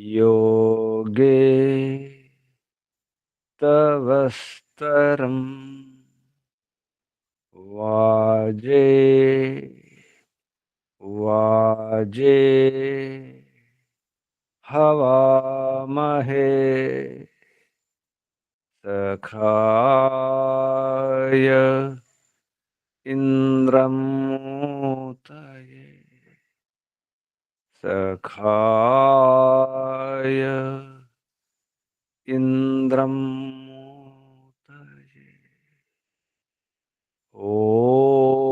योगे तवस्तरम् वाजे वाजे हवामहे सखाय इन्द्रमूतये सखाय इन्द्रमूतये। ओम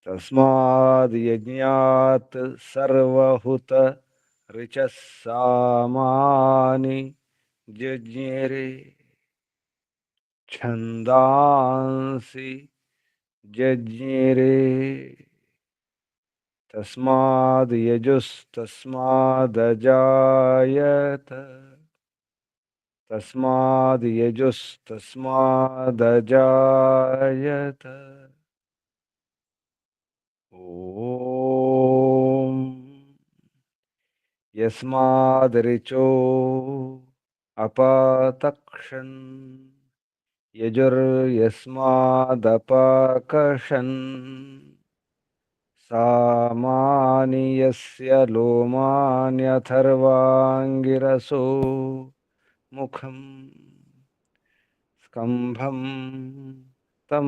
तस्माद् यज्ञात् सर्वहुत ऋचः सामानि जज्ञिरे छन्दांसि जज्ञिरे तस्माद् यजुस्तस्मादजायत तस्माद् यजुस्तस्मादजायत। ओम यस्मादृचो अपतक्षन् यजुर्यस्मादपकशन् सामानि यस्य लोमान्यथर्वाङ्गिरसो मुखम् स्कम्भं तं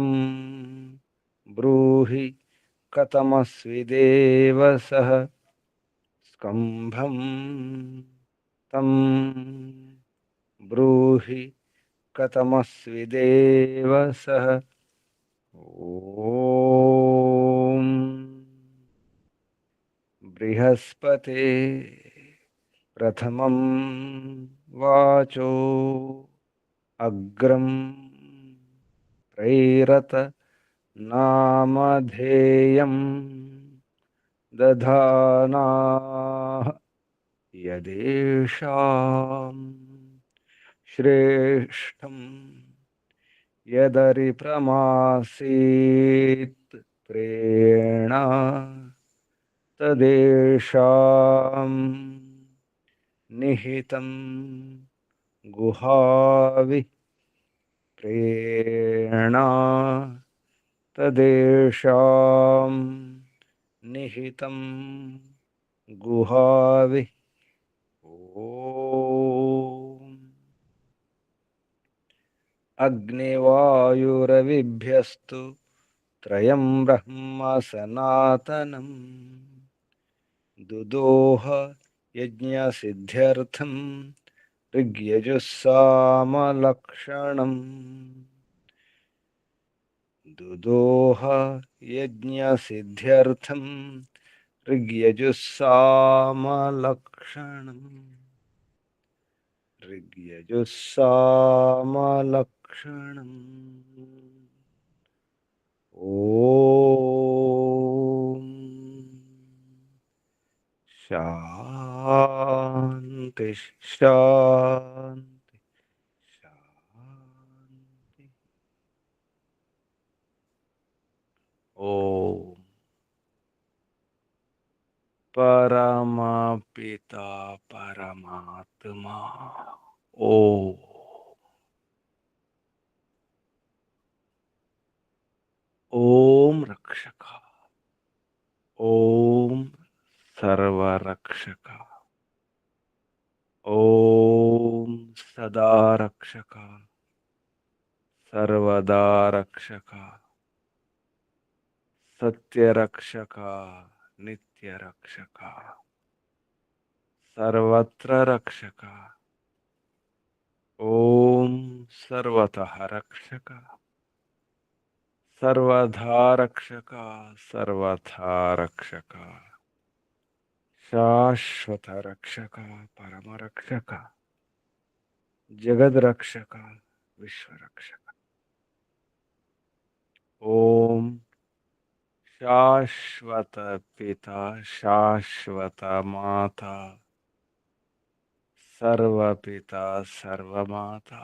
ब्रूहि कथमस्विदेव सः स्कम्भं तं ब्रूहि कथमस्विदेव सः। ओम बृहस्पते प्रथमं वाचो अग्रम प्रैरत नामधेयं दधानाः यदेषां श्रेष्ठं यदरिप्रमासीत् प्रेरणा तदेषां निहितं गुहावि प्रेरणा तदेषां निहितं गुहावि। ओम अग्निवायुरविभ्यस्तु त्रयं ब्रह्म सनातनम् दुदोह यज्ञसिद्ध्यर्थं ऋग्यजुस्सामलक्षणम् दुदोह यज्ञसिद्ध्यर्थं ऋग्यजुस्सामलक्षणम् ऋग्यजुस्सामलक्षणम्। ओम शांति शांति शांति। ओम परमपिता परमात्मा ओम ओम रक्षका ओम सर्वरक्षका ओम सदा रक्षका सर्वदा रक्षका सत्य रक्षका नित्य रक्षका सर्वत्र रक्षका ओम सर्वतः रक्षका सर्वधा रक्षका सर्वथा रक्षका शाश्वत रक्षका परम रक्षका जगद रक्षका विश्व रक्षका। ओम शाश्वत पिता शाश्वत माता सर्वपिता सर्वमाता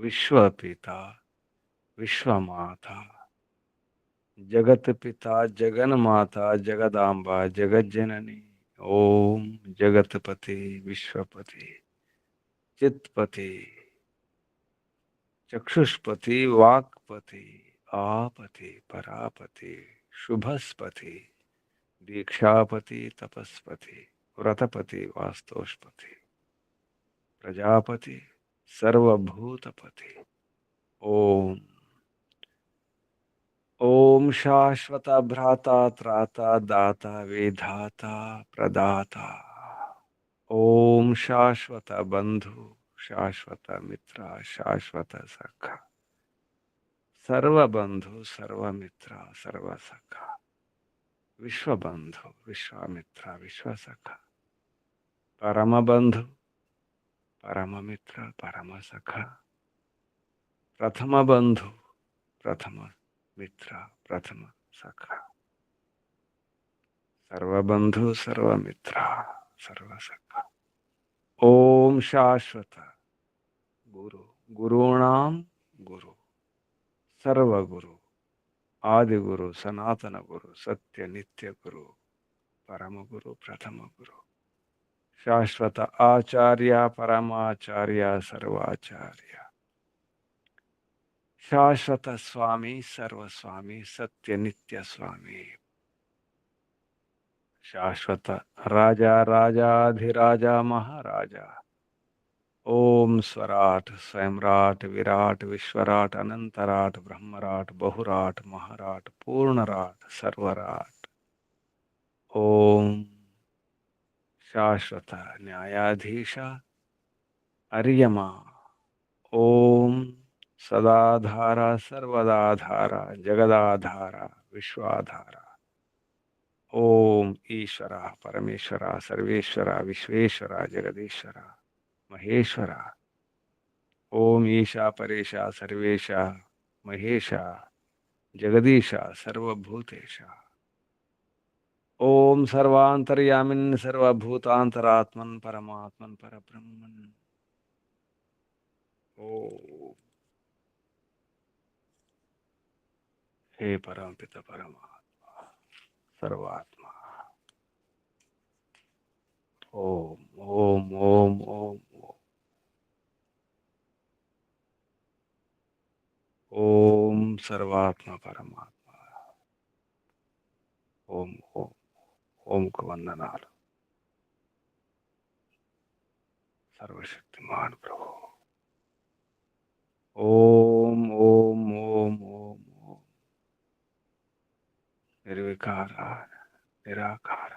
विश्वपिता विश्वमाता जगत पिता जगन माता जगदाम्बा जगज्जननी। ओम जगतपति विश्वपति चित्पति चक्षुष्पति वाक्पति आपति परापति शुभस्पति दीक्षापति तपस्पति व्रतपति वास्तोष्पति प्रजापति सर्वभूतपति। ओम ओम शाश्वत भ्राता त्राता दाता विधाता प्रदाता। ओम शाश्वत बंधु शाश्वत मित्र शाश्वत सखा सर्वबंधु सर्वमित्र सर्वसखा विश्वबंधु विश्वामित्र विश्वसखा परमबंधु परममित्र परमसखा प्रथम बंधु प्रथम मित्र प्रथम सखा सर्वबंधु सर्वमित्र सर्वसखा। ओम शाश्वत गुरु गुरूणां गुरु सर्वगुरु आदिगुरु सनातन गुरु सत्य नित्य गुरु परम गुरु प्रथम गुरु शाश्वत आचार्य परमाचार्य सर्वाचार्य शाश्वत स्वामी सर्वस्वामी सत्य नित्य स्वामी शाश्वत राजा राजाधिराजा महाराजा। ओम स्वराट स्वयंराट विराट विश्वराट अनंतराट ब्रह्मराट बहुराट महाराट पूर्णराट सर्वराट। ओम शाश्वत न्यायाधीश अर्यमा। ओम सदाधारा सर्वदाधारा जगदाधारा विश्वाधारा। ओम ईश्वरा परमेश्वरा सर्वेश्वरा विश्वेश्वरा जगदीश्वरा महेश्वरा। ओम ईशा परेशा सर्वेशा महेशा जगदीशा सर्वभूतेशा। ओम सर्वांतर्यामिन् सर्वभूतांतरात्मन् परमात्मन् परब्रह्मन्। ओम हे परमपिता परमात्मा सर्वात्मा। ओम ओम ओम ओम ओम सर्वात्मा परमात्मा। ओम ओम ओम को वंदनाలు सर्वशक्तिमान प्रभु। ओम ओम ओम ओम ओम निर्विकार निराकार।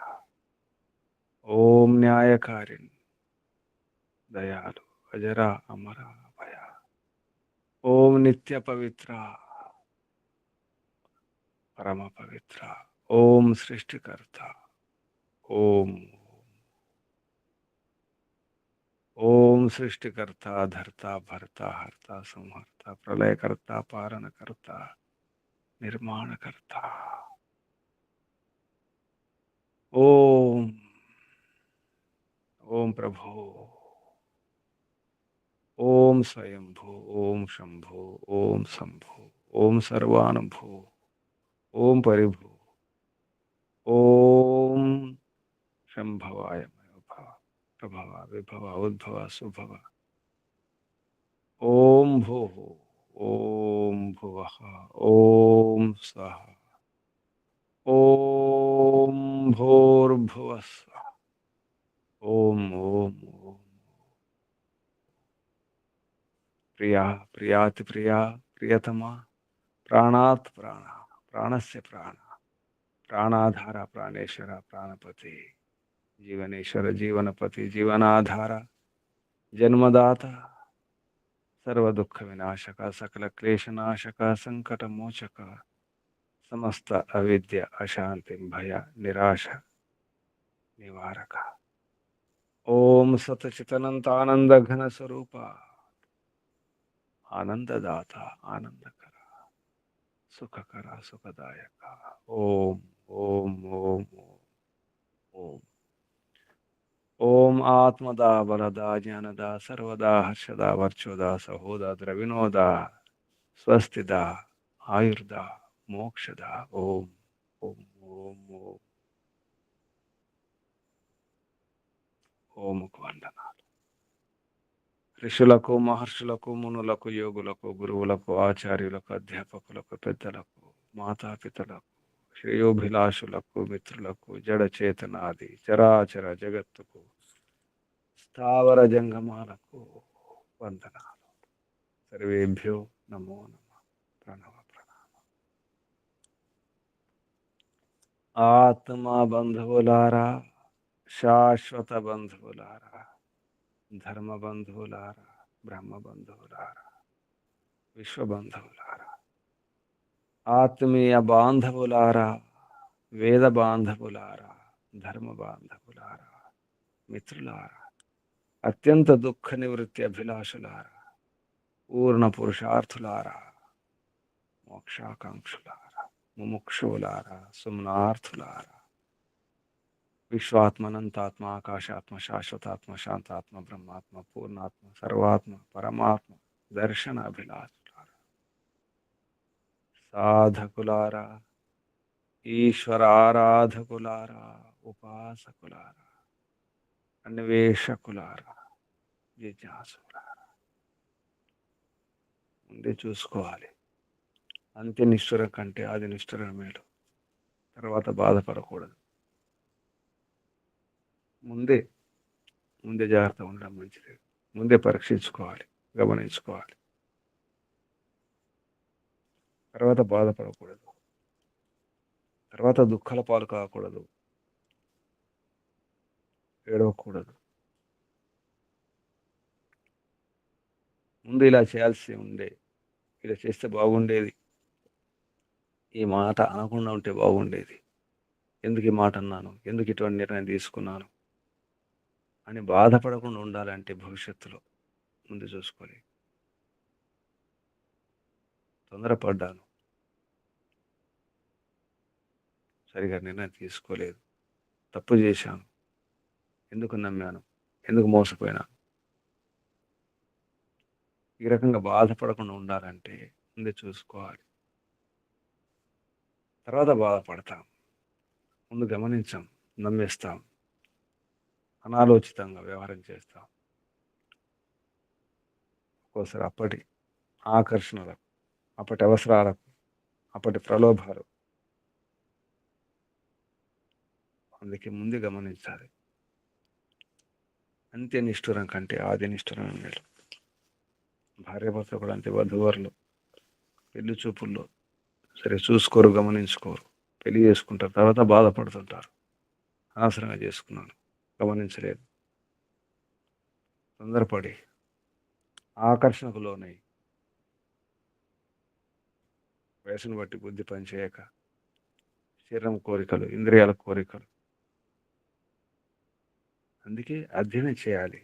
ओम न्यायकारिणी दयालु अजरा अमरा भया। ओम नित्य पवित्र परम पवित्र। ओम सृष्टिकर्ता। ओम ओम सृष्टिकर्ता धर्ता भरता हरता संहर्ता प्रलयकर्ता पालनकर्ता निर्माणकर्ता। ओम ओम प्रभु। ओम स्वयंभू ओम शंभु ओम शंभु ओम सर्वानुभू ओम परिभू ओम शंभवाय भव प्रभव विभव उद्भव सुभव। ओम भूः ओम भुवः ओम स्वः ओम भूर्भुवः स्वः। ओम ओम ओम प्रिया प्रियाति प्रिया प्रियतमा प्राणात् प्राण प्राणस्य प्राण प्राणाधार प्राणेश्वर प्राणपति जीवनेश्वर जीवनपति जीवनाधार जन्मदाता सर्व दुख विनाशक सकल क्लेशनाशक संकट मोचक समस्त अविद्या अशांति भय निराश निवारक। ओम सतचितनंत आनंद घन स्वरूप आनंददाता आनंदकर सुखकर सुखदायक। ओम ओम ओम ओम ओम आत्मदा बलदा ज्ञानदा सर्वदा हर्षदा वर्चोदा सहोदा द्रविणोदा स्वस्तिदा आयुर्दा మోక్షద. ఓం ఓం ఓం ఓం. ఓముకు వందనాలు. ఋషులకు, మహర్షులకు, మునులకు, యోగులకు, గురువులకు, ఆచార్యులకు, అధ్యాపకులకు, పెద్దలకు, మాతాపితలకు, శ్రేయోభిలాషులకు, మిత్రులకు, జడ చేతనాది చరాచర జగత్తుకు, స్థావర జంగమాలకు వందనాలు. సర్వేభ్యో నమో నమః. ప్రణవ ప్రణామ. ఆత్మ బంధువులారా, శాశ్వత బంధువులారా, ధర్మ బంధువులారా, బ్రహ్మ బంధువులారా, విశ్వబంధువులారా, ఆత్మీయ బాంధవులారా, వేద బాంధవులారా, ధర్మ బాంధవులారా, మిత్రులారా, అత్యంత దుఃఖ నివృత్తి అభిలాషులారా, పూర్ణ పురుషార్థులారా, మోక్షాకాంక్షులారా, ముముక్షువులారా, సుమ్నార్థులారా, విశ్వాత్మనంతాత్మ, ఆకాశాత్మ, శాశ్వతాత్మ, శాంతాత్మ, బ్రహ్మాత్మ, పూర్ణాత్మ, సర్వాత్మ, పరమాత్మ దర్శన అభిలాషులారా, సాధకులారా, ఈశ్వరారాధకులారా, ఉపాసకులారా, అన్వేషకులారా, జిజ్ఞాసులారా, ముందే చూసుకోవాలి. అంత్య నిష్ఠురం కంటే ఆది నిష్ఠురం మేలు. తర్వాత బాధపడకూడదు. ముందే ముందే జాగ్రత్త ఉండడం మంచిది. ముందే పరీక్షించుకోవాలి, గమనించుకోవాలి. తర్వాత బాధపడకూడదు. తర్వాత దుఃఖాల పాలు కాకూడదు, ఏడవకూడదు. ముందు ఇలా చేయాల్సి ఉండే, ఇలా చేస్తే బాగుండేది, ఈ మాట అనకుండా ఉంటే బాగుండేది, ఎందుకు ఈ మాట అన్నాను, ఎందుకు ఇటువంటి నిర్ణయం తీసుకున్నాను అని బాధపడకుండా ఉండాలంటే భవిష్యత్తులో ముందు చూసుకోవాలి. తొందరపడ్డాను, సరిగా నిర్ణయం తీసుకోలేదు, తప్పు చేశాను, ఎందుకు నమ్మాను, ఎందుకు మోసపోయినాను, ఈ రకంగా బాధపడకుండా ఉండాలంటే ముందే చూసుకోవాలి. తర్వాత బాధపడతాం, ముందు గమనించాం, నమ్మేస్తాం, అనాలోచితంగా వ్యవహారం చేస్తాం. ఒక్కోసారి అప్పటి ఆకర్షణలకు, అప్పటి అవసరాలకు, అప్పటి ప్రలోభాలు, అందుకే ముందే గమనించాలి. అంత్య నిష్ఠురం కంటే ఆది నిష్ఠురం మేలు. భార్యాభర్త కూడా అంతే. వధువరులు పెళ్లి చూపుల్లో సరే చూసుకోరు, గమనించుకోరు, పెళ్లి చేసుకుంటారు, తర్వాత బాధపడుతుంటారు, అనవసరంగా చేసుకున్నాను, గమనించలేదు, తొందరపడి ఆకర్షణకు లోనై వయసును బట్టి బుద్ధి పనిచేయక శరీరం కోరికలు, ఇంద్రియాల కోరికలు. అందుకే అధ్యయనం చేయాలి,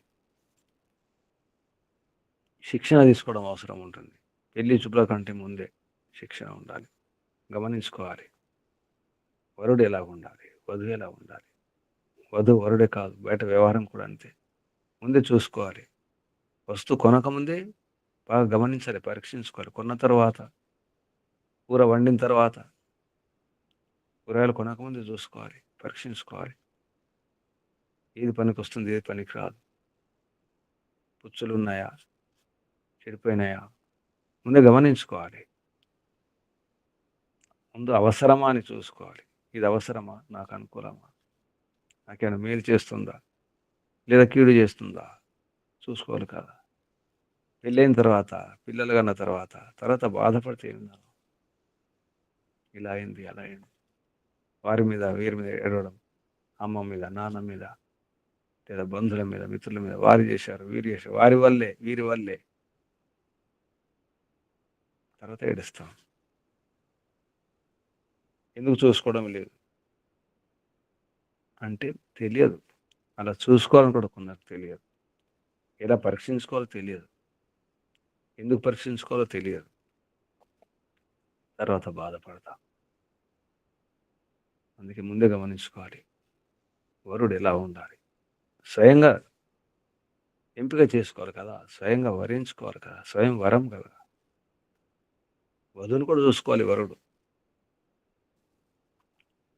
శిక్షణ తీసుకోవడం అవసరం ఉంటుంది. పెళ్లి చూపుల కంటే ముందే శిక్షణ ఉండాలి, గమనించుకోవాలి. వరుడు ఎలా ఉండాలి, వధువు ఎలా ఉండాలి, వధువు వరుడే కాదు, బయట వ్యవహారం కూడా అంతే. ముందే చూసుకోవాలి. వస్తువు కొనకముందే బాగా గమనించాలి, పరీక్షించుకోవాలి. కొన్న తర్వాత, కూర వండిన తర్వాత, కూరగాయలు కొనకముందే చూసుకోవాలి, పరీక్షించుకోవాలి. ఏది పనికి వస్తుంది, ఏది పనికి రాదు, పుచ్చులు ఉన్నాయా, చెడిపోయినాయా, ముందే గమనించుకోవాలి. ముందు అవసరమా అని చూసుకోవాలి. ఇది అవసరమా, నాకు అనుకూలమా, నాకేమైనా మేలు చేస్తుందా లేదా కీడు చేస్తుందా చూసుకోవాలి కదా. పెళ్ళైన తర్వాత, పిల్లలు కన్న తర్వాత, తర్వాత బాధపడితే ఉన్నాను, ఇలా అయింది అలా అయింది, వారి మీద వీరి మీద ఏడవడం, అమ్మ మీద నాన్న మీద లేదా బంధువుల మీద మిత్రుల మీద, వారు చేశారు వీరు చేశారు, వారి వల్లే వీరి వల్లే, తర్వాత ఏడుస్తాం. ఎందుకు చూసుకోవడం లేదు అంటే తెలియదు. అలా చూసుకోవాలని కూడా కొందరు తెలియదు, ఎలా పరీక్షించుకోవాలో తెలియదు, ఎందుకు పరీక్షించుకోవాలో తెలియదు, తర్వాత బాధపడతాం. అందుకే ముందే గమనించుకోవాలి, వరుడు ఎలా ఉండాలి, స్వయంగా ఎంపిక చేసుకోవాలి కదా, స్వయంగా వరించుకోవాలి కదా, స్వయం వరం కదా. వధువును కూడా చూసుకోవాలి వరుడు,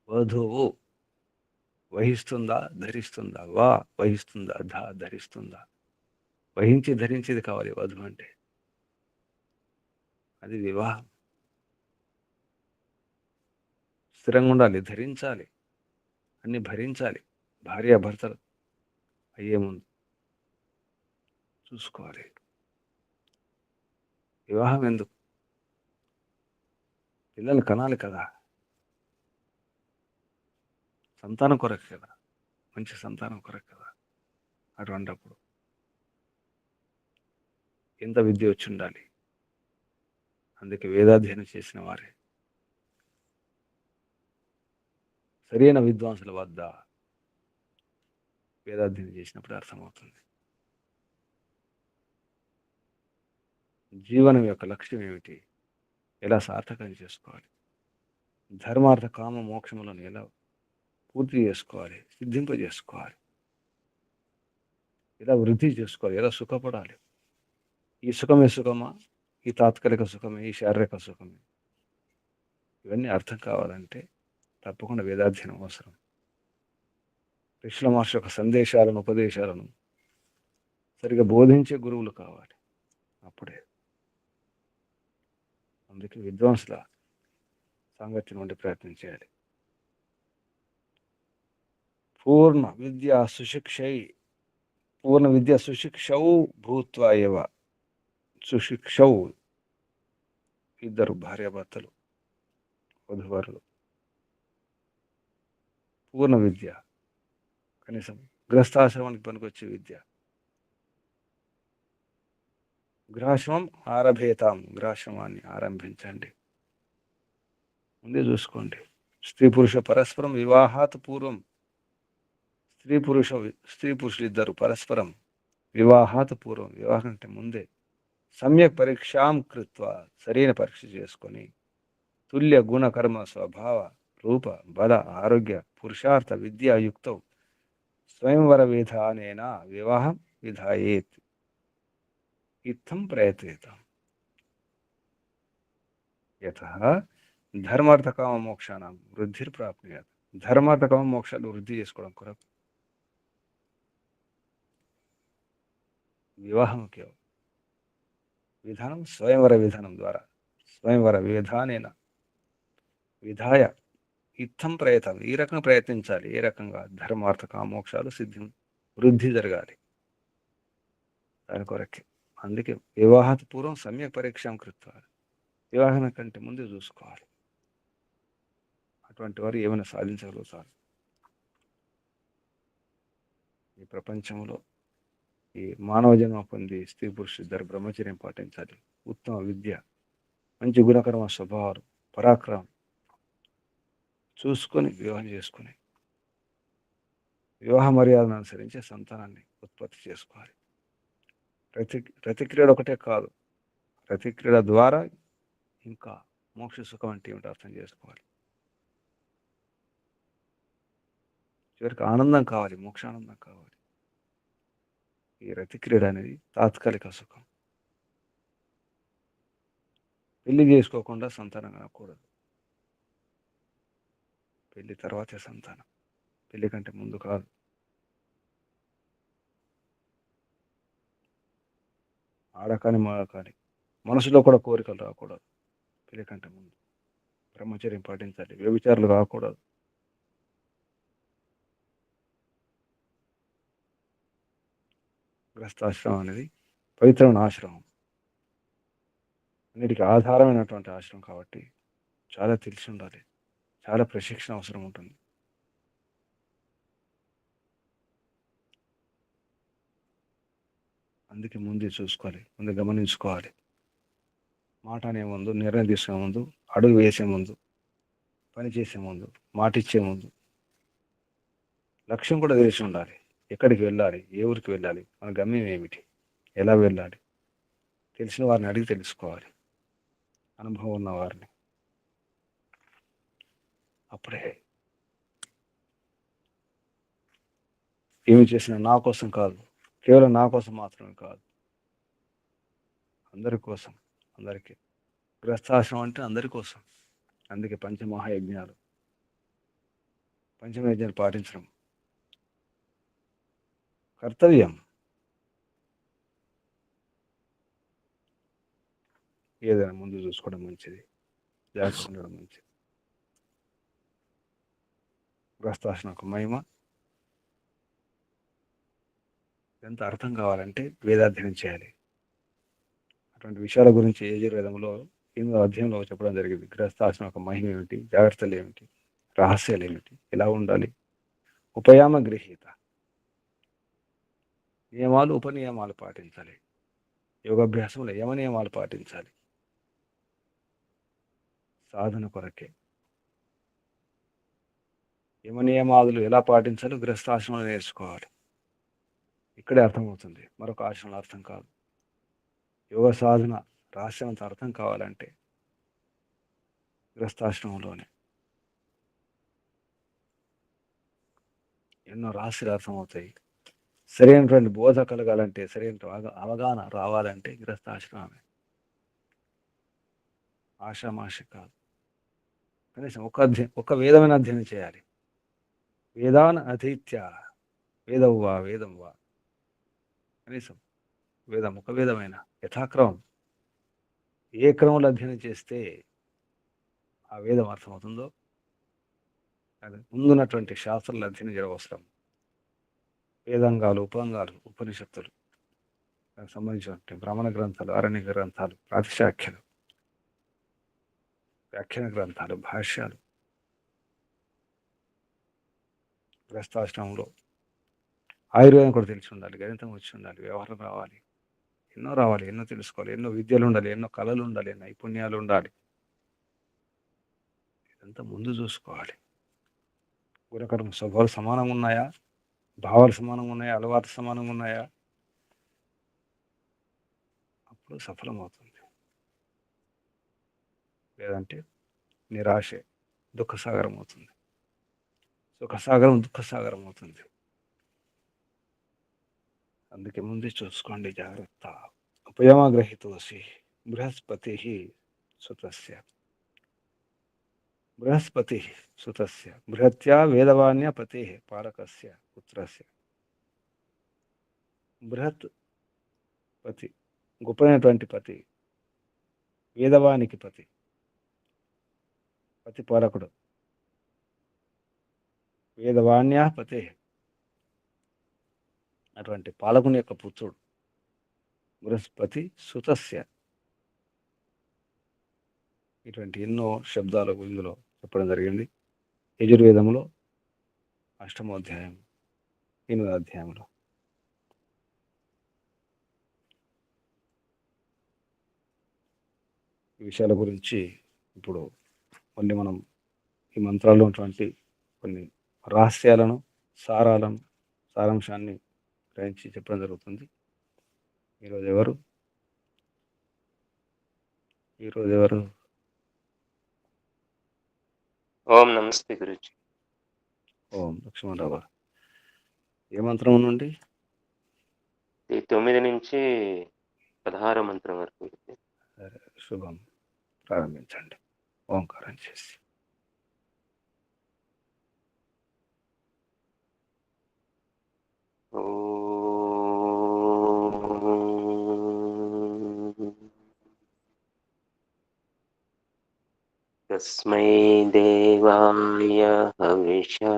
వధువు వహిస్తుందా, ధరిస్తుందా? వహిస్తుందా, ధరిస్తుందా? వహించి ధరించేది కావాలి వధువు అంటే. అది వివాహం. స్థిరంగా ఉండాలి, ధరించాలి, అన్ని భరించాలి. భార్యాభర్తలు అయ్యే ముందు చూసుకోవాలి. వివాహం ఎందుకు? పిల్లలు కనాలి కదా, సంతానం కొరకు కదా, మంచి సంతానం కొరకు కదా. అటువంటప్పుడు ఎంత విద్య వచ్చి ఉండాలి. అందుకే వేదాధ్యయనం చేసిన వారే సరైన విద్వాంసుల వద్ద వేదాధ్యయనం చేసినప్పుడు అర్థమవుతుంది జీవనం యొక్క లక్ష్యం ఏమిటి, ఎలా సార్థకం చేసుకోవాలి, ధర్మార్థ కామ మోక్షములను ఎలా పూర్తి చేసుకోవాలి, సిద్ధింపజేసుకోవాలి, ఎలా వృద్ధి చేసుకోవాలి, ఎలా సుఖపడాలి. ఈ సుఖమే సుఖమా, ఈ తాత్కాలిక సుఖమే, ఈ శారీరక సుఖమే, ఇవన్నీ అర్థం కావాలంటే తప్పకుండా వేదాధ్యయనం అవసరం. కృష్ణ మహర్షి యొక్క సందేశాలను, ఉపదేశాలను సరిగా బోధించే గురువులు కావాలి. అప్పుడే. అందుకే విద్వాంసుల సాంగత్యం నుండి ప్రయత్నం చేయాలి. పూర్ణ విద్యా సుశిక్షై, పూర్ణ విద్య సుశిక్షౌ భూత్వా ఏవ. సుశిక్షౌ ఇద్దరు భార్యాభర్తలు, వధువరులు. పూర్ణ విద్య కనీసం గృహస్థాశ్రమానికి పనికొచ్చే విద్య. గృహాశ్రమం ఆరభేతాం, గృహాశ్రమాన్ని ఆరంభించండి. ముందే చూసుకోండి. స్త్రీ పురుష పరస్పరం వివాహాత్ పూర్వం, స్త్రీ పురుషులు ఇద్దరు పరస్పరం వివాహాత్ పూర్వం, వివాహం అంటే ముందే సమ్యక్ పరీక్షాం కృత్వ, సరైన పరీక్ష చేసుకొని తుల్య గుణ కర్మ స్వభావ రూప బల ఆరోగ్య పురుషార్థ విద్యాయుక్తౌ స్వయంవర విధానేన వివాహం విధాయేత్ ఇత్థం ప్రయత్నేతాం. యతః ధర్మార్థకామ మోక్షానాం వృద్ధిర్ప్రాప్నుయాత్. ధర్మార్థకామ మోక్షాలు వృద్ధి చేసుకోవడం కొరకు వివాహం కేవలం విధానం స్వయంవర విధానం ద్వారా, స్వయంవర విధానేన విధాయ ఇత్థం ప్రయత్నం, ఈ రకంగా ప్రయత్నించాలి. ఏ రకంగా? ధర్మార్థ కామోక్షాలు వృద్ధి జరగాలి దాని కొరకే. అందుకే వివాహాత్ పూర్వం సమ్యక్ పరీక్షాం కృత్వ, వివాహం కంటే ముందే చూసుకోవాలి. అటువంటి వారు ఏమైనా సాధించగలుగుతారు. ఈ ప్రపంచంలో ఈ మానవ జన్మ పొంది స్త్రీ పురుషులు ఇద్దరు బ్రహ్మచర్యం పాటించాలి. ఉత్తమ విద్య, మంచి గుణకర్మ స్వభావాలు, పరాక్రమం చూసుకొని వివాహం చేసుకుని వివాహ మర్యాదను అనుసరించే సంతానాన్ని ఉత్పత్తి చేసుకోవాలి. రతిక్రీడ ఒకటే కాదు, రతిక్రీడ ద్వారా ఇంకా మోక్ష సుఖం అంటే ఏమిటో అర్థం చేసుకోవాలి. చివరికి ఆనందం కావాలి, మోక్షానందం కావాలి. ఈ రతిక్రీడ అనేది తాత్కాలిక సుఖం. పెళ్లి చేసుకోకుండా సంతానం కనకూడదు. పెళ్లి తర్వాతే సంతానం, పెళ్లి కంటే ముందు కాదు. ఆడకాని మగ కానీ మనసులో కూడా కోరికలు రాకూడదు. పెళ్లి కంటే ముందు బ్రహ్మచర్యం పాటించాలి, వ్యభిచారులు కాకూడదు. గృహస్థాశ్రమం అనేది పవిత్రమైన ఆశ్రమం, అన్నిటికీ ఆధారమైనటువంటి ఆశ్రమం కాబట్టి చాలా తెలిసి ఉండాలి, చాలా ప్రశిక్షణ అవసరం ఉంటుంది. అందుకే ముందే చూసుకోవాలి, ముందు గమనించుకోవాలి. మాట అనే ముందు, నిర్ణయం తీసుకునే ముందు, అడుగు వేసే ముందు, పని చేసే ముందు, మాట ఇచ్చే ముందు లక్ష్యం కూడా తెలిసి ఉండాలి. ఎక్కడికి వెళ్ళాలి, ఏ ఊరికి వెళ్ళాలి, మన గమ్యం ఏమిటి, ఎలా వెళ్ళాలి, తెలిసిన వారిని అడిగి తెలుసుకోవాలి, అనుభవం ఉన్న వారిని. అప్పుడే ఏమి చేసినా నా కోసం కాదు, కేవలం నా కోసం మాత్రమే కాదు, అందరి కోసం, అందరికీ. గృహస్థాశ్రమం అంటే అందరి కోసం. అందుకే పంచమహాయజ్ఞాలు, పంచమేజ్యాలు పాటించడం కర్తవ్యం. ఏదైనా ముందు చూసుకోవడం మంచిది, జాగ్రత్తగా ఉండడం మంచిది. గృహస్థాశ్రమం యొక్క మహిమ ఎంత అర్థం కావాలంటే వేదాధ్యయనం చేయాలి. అటువంటి విషయాల గురించి యజుర్వేదంలో 8వ అధ్యాయంలో చెప్పడం జరిగింది. గృహస్థాశ్రమం యొక్క మహిమ ఏమిటి, జాగ్రత్తలు ఏమిటి, రహస్యాలు ఏమిటి, ఎలా ఉండాలి. ఉపయామ గృహీత, నియమాలు ఉపనియమాలు పాటించాలి. యోగాభ్యాసంలో యమ నియమాలు పాటించాలి. సాధన కొరకే యమ నియమాదులు ఎలా పాటించాలో గృహస్థాశ్రమంలో నేర్చుకోవాలి. ఇక్కడే అర్థమవుతుంది, మరొక ఆశ్రమంలో అర్థం కాదు. యోగ సాధన రహస్యం అంత అర్థం కావాలంటే గృహస్థాశ్రమంలోనే ఎన్నో రహస్యాలు అర్థమవుతాయి. సరైనటువంటి బోధ కలగాలంటే, సరైన అవగాహన రావాలంటే గృహస్థాశ్రమమే. ఆషామాష కాదు. కనీసం ఒక వేదమైన అధ్యయనం చేయాలి. వేదాన్ అధీత్య వేదం వా కనీసం వేదం ఒక వేదమైన యథాక్రమం ఏ క్రమంలో అధ్యయనం చేస్తే ఆ వేదం అర్థమవుతుందో అది ముందున్నటువంటి శాస్త్రాలు అధ్యయనం చేయడం అవసరం. వేదాంగాలు, ఉపాంగాలు, ఉపనిషత్తులు, దానికి సంబంధించినటువంటి బ్రాహ్మణ గ్రంథాలు, అరణ్య గ్రంథాలు, ప్రాతిశాఖ్యలు, వ్యాఖ్యాన గ్రంథాలు, భాష్యాలు. గృహస్థాశ్రమంలో ఆయుర్వేదం కూడా తెలిసి ఉండాలి, గణితం వచ్చి ఉండాలి, వ్యవహారం రావాలి, ఎన్నో తెలుసుకోవాలి, ఎన్నో విద్యలు ఉండాలి, ఎన్నో కళలు ఉండాలి, నైపుణ్యాలు ఉండాలి. ఇదంతా ముందు చూసుకోవాలి. గురకర్మ స్వభావాలు సమానంగా ఉన్నాయా, భావాలు సమానంగా ఉన్నాయా, అలవాటు సమానంగా ఉన్నాయా, అప్పుడు సఫలమవుతుంది. లేదంటే నిరాశే దుఃఖసాగరం అవుతుంది, సుఖసాగరం దుఃఖసాగరం అవుతుంది. అందుకే ముందే చూసుకోండి, జాగ్రత్త. ఉపయమగ్రహీతోసి బృహస్పతి సుతస్య బృహస్పతి సుతస్య బృహత్యా వేదవాన్య పతే పాలకస్య పుత్రస్య. బృహత్ పతి, గొప్పైనటువంటి పతి, వేదవానికి పతి, పతి పాలకుడు. వేదవాన్యా పతే, అటువంటి పాలకుని యొక్క పుత్రుడు బృహస్పతి సుతస్య. ఇటువంటి ఎన్నో శబ్దాలు ఇందులో చెప్పడం జరిగింది. యజుర్వేదంలో 8వ అధ్యాయం 8వ అధ్యాయంలో. ఈ విషయాల గురించి ఇప్పుడు మళ్ళీ మనం ఈ మంత్రాల్లో ఉన్నటువంటి కొన్ని రహస్యాలను, సారాంశాన్ని గ్రహించి చెప్పడం జరుగుతుంది. ఈరోజు ఎవరు ఓం నమస్తే గురుజీ. ఓం లక్ష్మణరావు గారు. ఏ మంత్రం నుండి? 9 నుంచి 16 మంత్రం వరకు. శుభం, ప్రారంభించండి. ఓంకారం చేసి. తస్మై దేవాయ హవిషా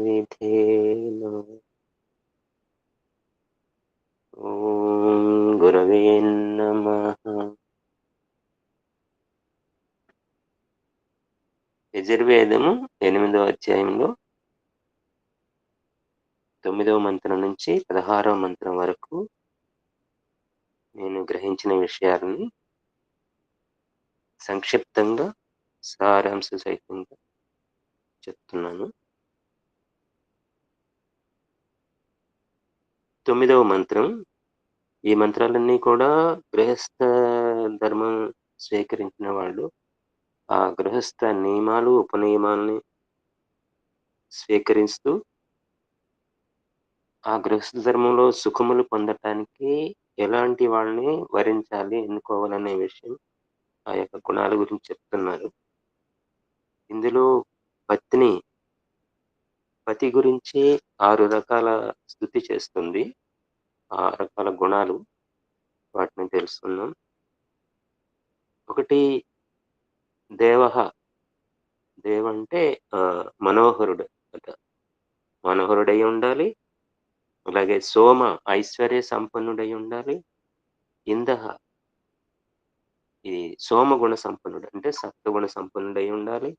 విధేమ. ఓం గురవే నమః. యజుర్వేదము 8వ అధ్యాయంలో 9వ మంత్రం నుంచి 16వ మంత్రం వరకు నేను గ్రహించిన విషయాలని సంక్షిప్తంగా, సారాంశ సహితంగా చెప్తున్నాను. 9వ మంత్రం. ఈ మంత్రాలన్నీ కూడా గృహస్థ ధర్మం స్వీకరించిన వాళ్ళు ఆ గృహస్థ నియమాలు, ఉపనియమాల్ని స్వీకరిస్తూ ఆ గృహస్థ ధర్మంలో సుఖములు పొందటానికి ఎలాంటి వాళ్ళని వరించాలి, ఎన్నుకోవాలనే విషయం, ఆ యొక్క గుణాల గురించి చెప్తున్నారు. ఇందులో పత్ని పతి గురించి 6 రకాల స్తుతి చేస్తుంది. 6 రకాల గుణాలు వాటిని తెలుసుకుందాం. ఒకటి దేవః. దేవంటే మనోహరుడు అట. మనోహరుడై ఉండాలి. అలాగే సోమ ఐశ్వర్య సంపన్నుడై ఉండాలి. ఇందః ఇది సోమగుణ సంపన్నుడు అంటే సత్వగుణ సంపన్నుడై ఉండాలి.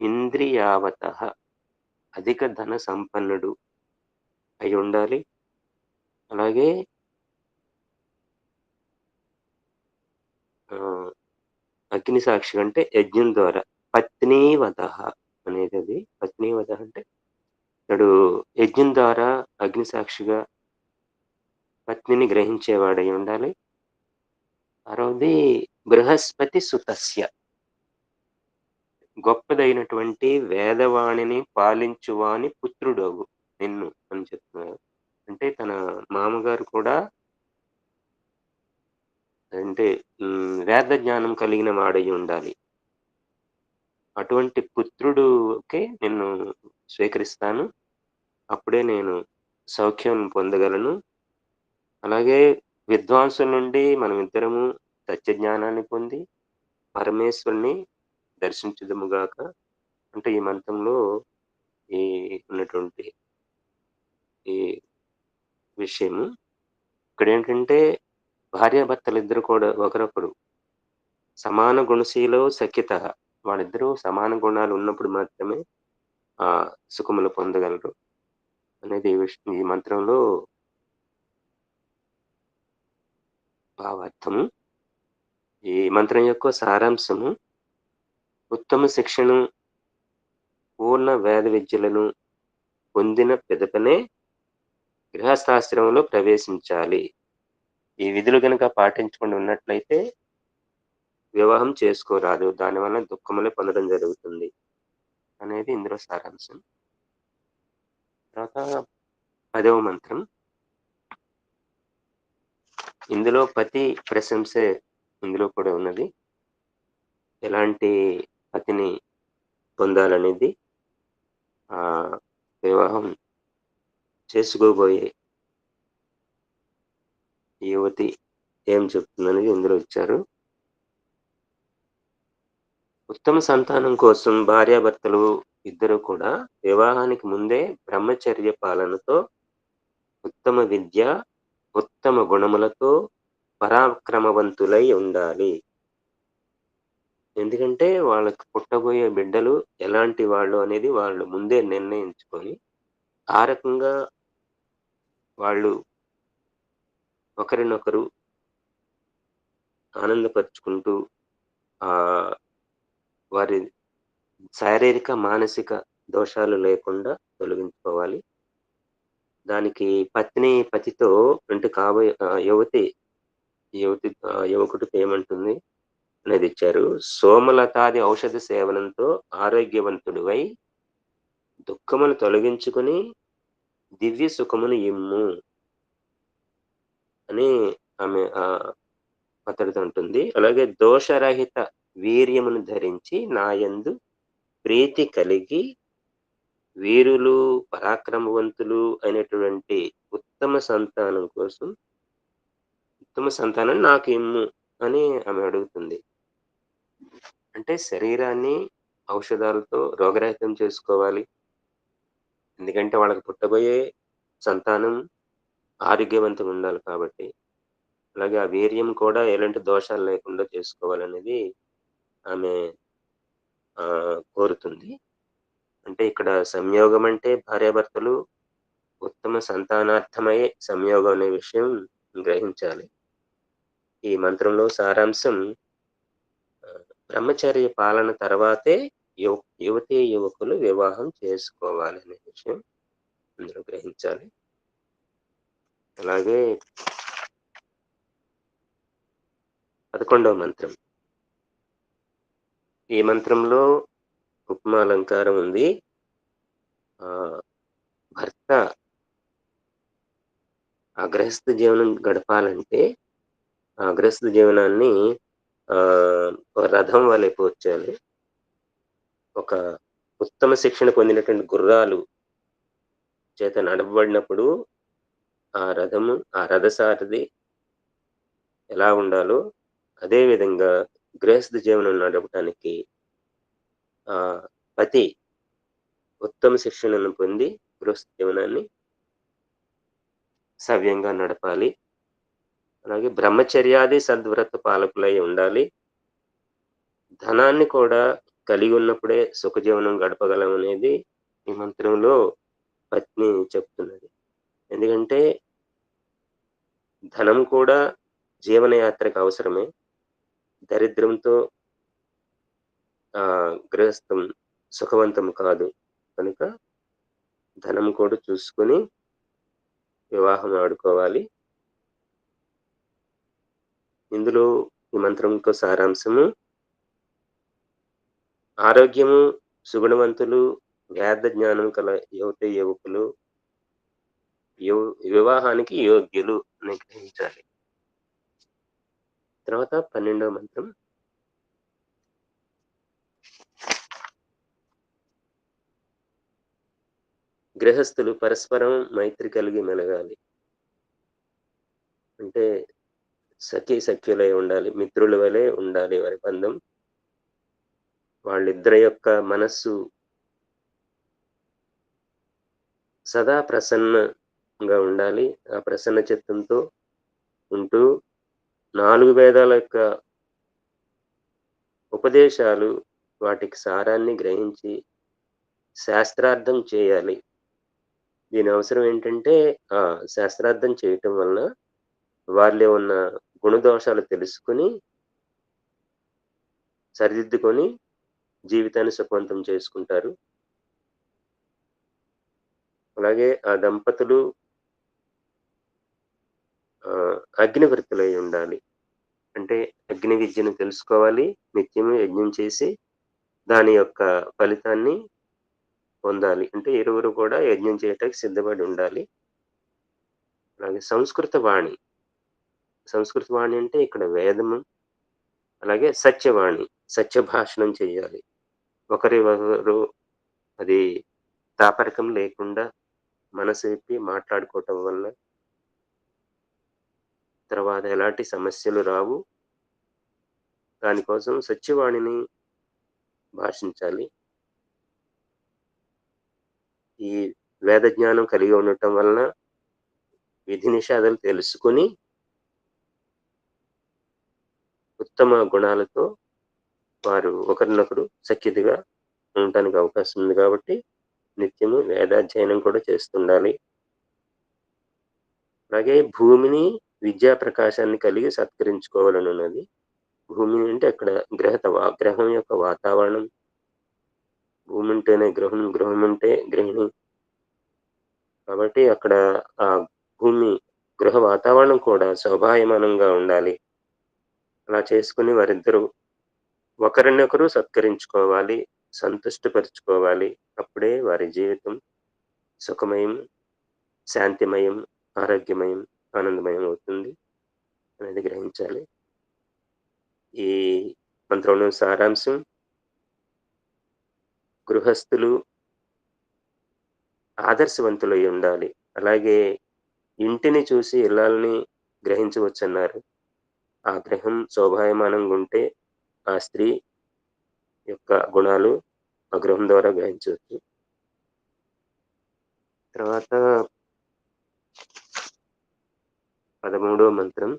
ఇంద్రియావతః అధిక ధన సంపన్నుడు అయి ఉండాలి. అలాగే ఆహ్, అగ్ని సాక్షి అంటే యజ్ఞం ద్వారా పత్నీవతః అనేదది. పత్నీవతః అంటే ఇతడు యజ్ఞం ద్వారా అగ్ని సాక్షిగా పత్నిని గ్రహించేవాడై ఉండాలి. ఆరోది బృహస్పతి సుతస్య గొప్పదైనటువంటి వేదవాణిని పాలించువాని పుత్రుడగు నిన్ను అని చెప్తున్నారు. అంటే తన మామగారు కూడా అంటే వేద జ్ఞానం కలిగిన వాడై ఉండాలి. అటువంటి పుత్రుడుకే నిన్ను స్వీకరిస్తాను. అప్పుడే నేను సౌఖ్యం పొందగలను. అలాగే విద్వాంసుల నుండి మనమిద్దరము సత్యజ్ఞానాన్ని పొంది పరమేశ్వరుని దర్శించుదుముగాక. అంటే ఈ మంత్రంలో ఈ ఉన్నటువంటి ఈ విషయము. ఇక్కడేంటంటే భార్యాభర్తలిద్దరూ కూడా ఒకరొకరు సమాన గుణశీలో సఖ్యతః వాళ్ళిద్దరూ సమాన గుణాలు ఉన్నప్పుడు మాత్రమే సుఖములు పొందగలరు అనేది ఈ మంత్రంలో భావార్థము. ఈ మంత్రం యొక్క సారాంశము ఉత్తమ శిక్షను, పూర్ణ వేద విద్యలను పొందిన పిదపనే గృహస్థాశ్రమంలో ప్రవేశించాలి. ఈ విధులు గనుక పాటించకుండా ఉన్నట్లయితే వివాహం చేసుకోరాదు. దానివల్ల దుఃఖములే పొందడం జరుగుతుంది అనేది ఇందులో సారాంశం. తర్వాత 10వ మంత్రం. ఇందులో పతి ప్రశంసే ఇందులో కూడా ఉన్నది. ఎలాంటి పతిని పొందాలనేది వివాహం చేసుకోబోయే యువతి ఏం చెప్తుందనేది ఇందులో ఇచ్చారు. ఉత్తమ సంతానం కోసం భార్యాభర్తలు ఇద్దరు కూడా వివాహానికి ముందే బ్రహ్మచర్య పాలనతో ఉత్తమ విద్య, ఉత్తమ గుణములతో పరాక్రమవంతులై ఉండాలి. ఎందుకంటే వాళ్ళకి పుట్టబోయే బిడ్డలు ఎలాంటి వాళ్ళు అనేది వాళ్ళు ముందే నిర్ణయించుకొని, ఆ రకంగా వాళ్ళు ఒకరినొకరు ఆనందపరుచుకుంటూ ఆహ్, వారి శారీరక, మానసిక దోషాలు లేకుండా తొలగించుకోవాలి. దానికి పత్ని పతితో అంటే కాబోయే యువకుడితో ఏమంటుంది అనేది ఇచ్చారు. సోమలతాది ఔషధ సేవనంతో ఆరోగ్యవంతుడివై దుఃఖమును తొలగించుకొని దివ్య సుఖమును ఇమ్ము అని ఆమె అతడితో అంటుంది. అలాగే దోషరహిత వీర్యమును ధరించి నాయందు ప్రీతి కలిగి వీరులు, పరాక్రమవంతులు అయినటువంటి ఉత్తమ సంతానాన్ని నాకు ఇమ్ము అని ఆమె అడుగుతుంది. అంటే శరీరాన్ని ఔషధాలతో రోగరహితం చేసుకోవాలి. ఎందుకంటే వాళ్ళకి పుట్టబోయే సంతానం ఆరోగ్యవంతంగా ఉండాలి కాబట్టి. అలాగే ఆ వీర్యం కూడా ఎలాంటి దోషాలు లేకుండా చేసుకోవాలనేది ఆమె కోరుతుంది. అంటే ఇక్కడ సంయోగం అంటే భార్యాభర్తలు ఉత్తమ సంతానార్థమై సంయోగం అనే విషయం గ్రహించాలి. ఈ మంత్రంలో సారాంశం బ్రహ్మచర్య పాలన తర్వాతే యువతీ యువకులు వివాహం చేసుకోవాలనే విషయం ఇందులో గ్రహించాలి. అలాగే 11వ మంత్రం. ఈ మంత్రంలో ఉపమాలంకారం ఉంది. భర్త గృహస్థ జీవనం గడపాలంటే ఆ గృహస్థ జీవనాన్ని ఒక రథం వలె పోర్చాలి. ఒక ఉత్తమ శిక్షణ పొందినటువంటి గుర్రాలు చేత నడపబడినప్పుడు ఆ రథసారథి ఎలా ఉండాలో, అదే విధంగా గృహస్థ జీవనం నడపటానికి పతి ఉత్తమ శిక్షణను పొంది గృహస్థ జీవనాన్ని సవ్యంగా నడపాలి. అలాగే బ్రహ్మచర్యాది సద్వ్రత పాలకులై ఉండాలి. ధనాన్ని కూడా కలిగి ఉన్నప్పుడే సుఖజీవనం గడపగలమనేది ఈ మంత్రంలో పత్ని చెప్తున్నది. ఎందుకంటే ధనం కూడా జీవనయాత్రకు అవసరమే. దరిద్రంతో గృహస్థం సుఖవంతం కాదు. కనుక ధనం కూడా చూసుకొని వివాహం ఆడుకోవాలి. ఇందులో ఈ మంత్రం యొక్క సారాంశము ఆరోగ్యము, సుగుణవంతులు, వేద జ్ఞానం కల యువతీ యువకులు వివాహానికి యోగ్యులు అని గ్రహించాలి. తర్వాత 12వ మంత్రం. గృహస్థులు పరస్పరం మైత్రి కలిగి మెలగాలి. అంటే సఖ్యులై ఉండాలి. మిత్రుల వలె ఉండాలి వారి బంధం. వాళ్ళిద్దరి యొక్క మనస్సు సదా ప్రసన్నంగా ఉండాలి. ఆ ప్రసన్న చిత్తంతో ఉంటూ 4 వేదాల యొక్క ఉపదేశాలు వాటికి సారాన్ని గ్రహించి శాస్త్రార్థం చేయాలి. దీని అవసరం ఏంటంటే శాస్త్రార్థం చేయటం వలన వారిలో ఉన్న గుణదోషాలు తెలుసుకొని, సరిదిద్దుకొని జీవితాన్ని సుఖవంతం చేసుకుంటారు. అలాగే ఆ దంపతులు అగ్నివృత్తులై ఉండాలి. అంటే అగ్ని విద్యను తెలుసుకోవాలి. నిత్యము యజ్ఞం చేసి దాని యొక్క ఫలితాన్ని పొందాలి. అంటే ఇరువురు కూడా యజ్ఞం చేయటానికి సిద్ధపడి ఉండాలి. అలాగే సంస్కృత వాణి అంటే ఇక్కడ వేదము. అలాగే సత్యవాణి, సత్య భాషణం చేయాలి. ఒకరు అది దాపరికం లేకుండా మనసు విప్పి మాట్లాడుకోవటం వల్ల తర్వాత ఎలాంటి సమస్యలు రావు. దానికోసం సత్యవాణిని భాషించాలి. ఈ వేద జ్ఞానం కలిగి ఉండటం వలన విధి నిషేధాలు తెలుసుకొని ఉత్తమ గుణాలతో వారు ఒకరినొకరు సఖ్యతగా ఉండటానికి అవకాశం ఉంది కాబట్టి నిత్యము వేదాధ్యయనం కూడా చేస్తుండాలి. అలాగే భూమిని విద్యా ప్రకాశాన్ని కలిగి సత్కరించుకోవాలనున్నది. భూమి అంటే అక్కడ గ్రహం యొక్క వాతావరణం. భూమి ఉంటేనే గృహం, గృహం ఉంటే గృహిణి. కాబట్టి అక్కడ ఆ భూమి గృహ వాతావరణం కూడా శోభాయమానంగా ఉండాలి. అలా చేసుకుని వారిద్దరూ ఒకరినొకరు సత్కరించుకోవాలి, సంతుష్టపరుచుకోవాలి. అప్పుడే వారి జీవితం సుఖమయం, శాంతిమయం, ఆరోగ్యమయం, ఆనందమయం అవుతుంది అనేది గ్రహించాలి. ఈ మంత్రంలో సారాంశం గృహస్థులు ఆదర్శవంతులై ఉండాలి. అలాగే ఇంటిని చూసి ఇల్లాలని గ్రహించవచ్చన్నారు. ఆ గృహం శోభాయమానంగా ఉంటే ఆ స్త్రీ యొక్క గుణాలు ఆ గృహం ద్వారా గ్రహించవచ్చు. తర్వాత 13వ మంత్రం.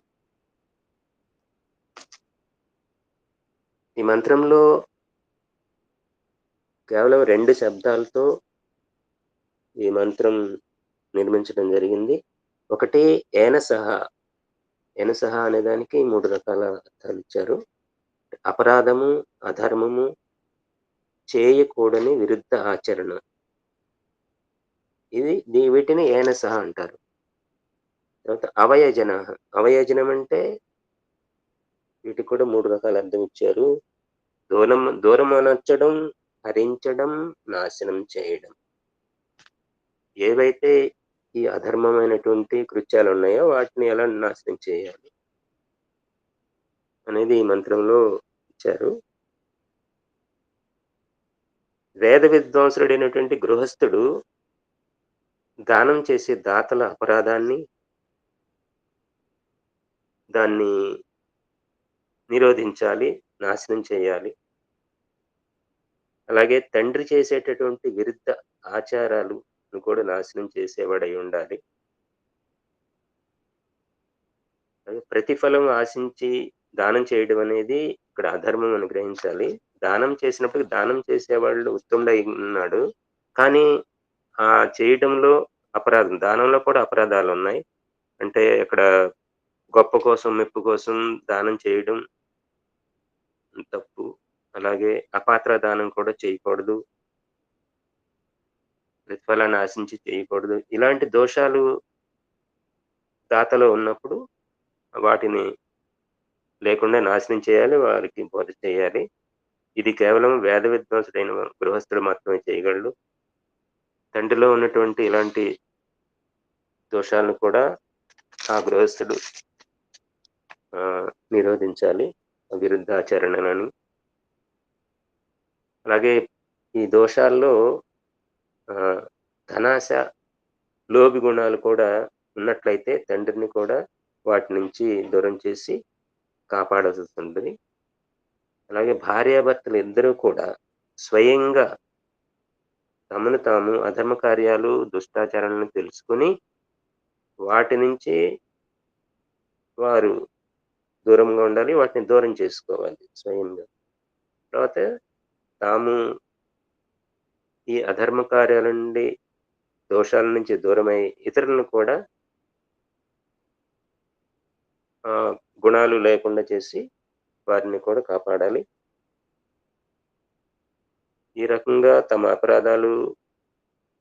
ఈ మంత్రంలో కేవలం 2 శబ్దాలతో ఈ మంత్రం నిర్మించడం జరిగింది. ఒకటి ఏనసహ. ఏనసహ అనే దానికి 3 రకాల అర్థాలిచ్చారు. అపరాధము, అధర్మము, చేయకూడని విరుద్ధ ఆచరణ. వీటిని ఏనసహ అంటారు. తర్వాత అవయజనః. అవయజనం అంటే వీటికి కూడా 3 రకాల అర్థం ఇచ్చారు. దూరమనర్చడం, హరించడం, నాశనం చేయడం. ఏవైతే ఈ అధర్మమైనటువంటి కృత్యాలున్నాయో వాటిని ఎలా నాశనం చేయాలి అనేది ఈ మంత్రంలో ఇచ్చారు. వేద విద్వాంసుడైనటువంటి గృహస్థుడు దానం చేసే దాతల అపరాధాన్ని, దాన్ని నిరోధించాలి, నాశనం చేయాలి. అలాగే తండ్రి చేసేటటువంటి విరుద్ధ ఆచారాలను కూడా నాశనం చేసేవాడై ఉండాలి. ప్రతిఫలం ఆశించి దానం చేయడం అనేది ఇక్కడ అధర్మం అని గ్రహించాలి. దానం చేసినప్పుడు దానం చేసేవాళ్ళు ఉత్తముడై ఉన్నాడు. కానీ చేయడంలో అపరాధం. దానంలో కూడా అపరాధాలున్నాయి. అంటే అక్కడ గొప్ప కోసం, మెప్పు కోసం దానం చేయడం తప్పు. అలాగే అపాత్ర దానం కూడా చేయకూడదు. ప్రతిఫలాన్ని ఆశించి చేయకూడదు. ఇలాంటి దోషాలు దాతలో ఉన్నప్పుడు వాటిని లేకుండా నాశనం చేయాలి. వారికి బోధ చేయాలి. ఇది కేవలం వేద విద్వాంసుడైన గృహస్థుడు మాత్రమే చేయగలడు. తండ్రిలో ఉన్నటువంటి ఇలాంటి దోషాలను కూడా ఆ గృహస్థుడు నిరోధించాలి. విరుద్ధాచరణలను. అలాగే ఈ దోషాల్లో ధనాశ, లోభి గుణాలు కూడా ఉన్నట్లయితే తండ్రిని కూడా వాటి నుంచి దూరం చేసి కాపాడాల్సొస్తుంది. అలాగే భార్యాభర్తలు ఇద్దరూ కూడా స్వయంగా తమను తాము అధర్మ కార్యాలు, దుష్టాచరణలను తెలుసుకొని వాటి నుంచి వారు దూరంగా ఉండాలి. వాటిని దూరం చేసుకోవాలి స్వయంగా. తర్వాత తాము ఈ అధర్మ కార్యాల నుండి, దోషాల నుంచి దూరమై ఇతరులను కూడా గుణాలు లేకుండా చేసి వారిని కూడా కాపాడాలి. ఈ రకంగా తమ అపరాధాలు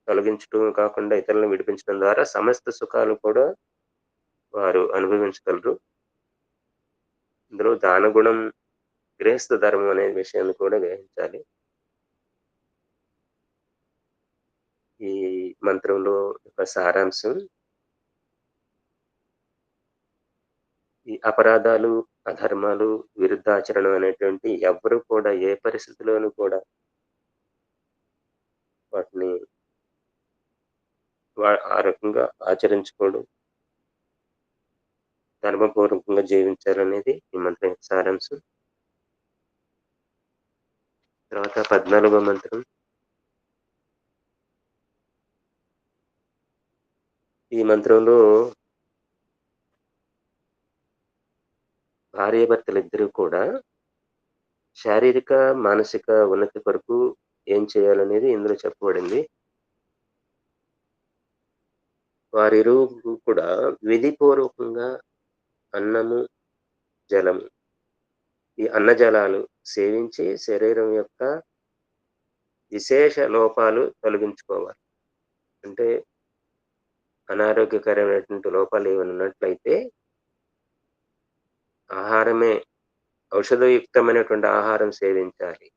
తొలగించడం కాకుండా ఇతరులను విడిపించడం ద్వారా సమస్త సుఖాలు కూడా వారు అనుభవించగలరు. ఇందులో దానగుణం, గృహస్థ ధర్మం అనే విషయాన్ని కూడా గ్రహించాలి. ఈ మంత్రంలో యొక్క సారాంశం ఈ అపరాధాలు, అధర్మాలు, విరుద్ధాచరణ అనేటువంటి ఎవ్వరు కూడా ఏ పరిస్థితిలోనూ కూడా వాటిని ఆ రకంగా ఆచరించకూడదు. ధర్మపూర్వకంగా జీవించాలనేది ఈ మంత్రం యొక్క సారాంశం. తర్వాత 14వ మంత్రం. ఈ మంత్రంలో భార్యాభర్తలిద్దరూ కూడా శారీరక, మానసిక ఉన్నతి కొరకు ఏం చేయాలనేది ఇందులో చెప్పబడింది. వారిరువురు కూడా విధిపూర్వకంగా అన్నము, జలము, ఈ అన్నజలాలు సేవించి శరీరం యొక్క విశేష లోపాలు తొలగించుకోవాలి. అంటే అనారోగ్యకరమైనటువంటి లోపాలు ఏమైనా ఉన్నట్లయితే ఆహారమే ఔషధయుక్తమైనటువంటి ఆహారం సేవించాలి.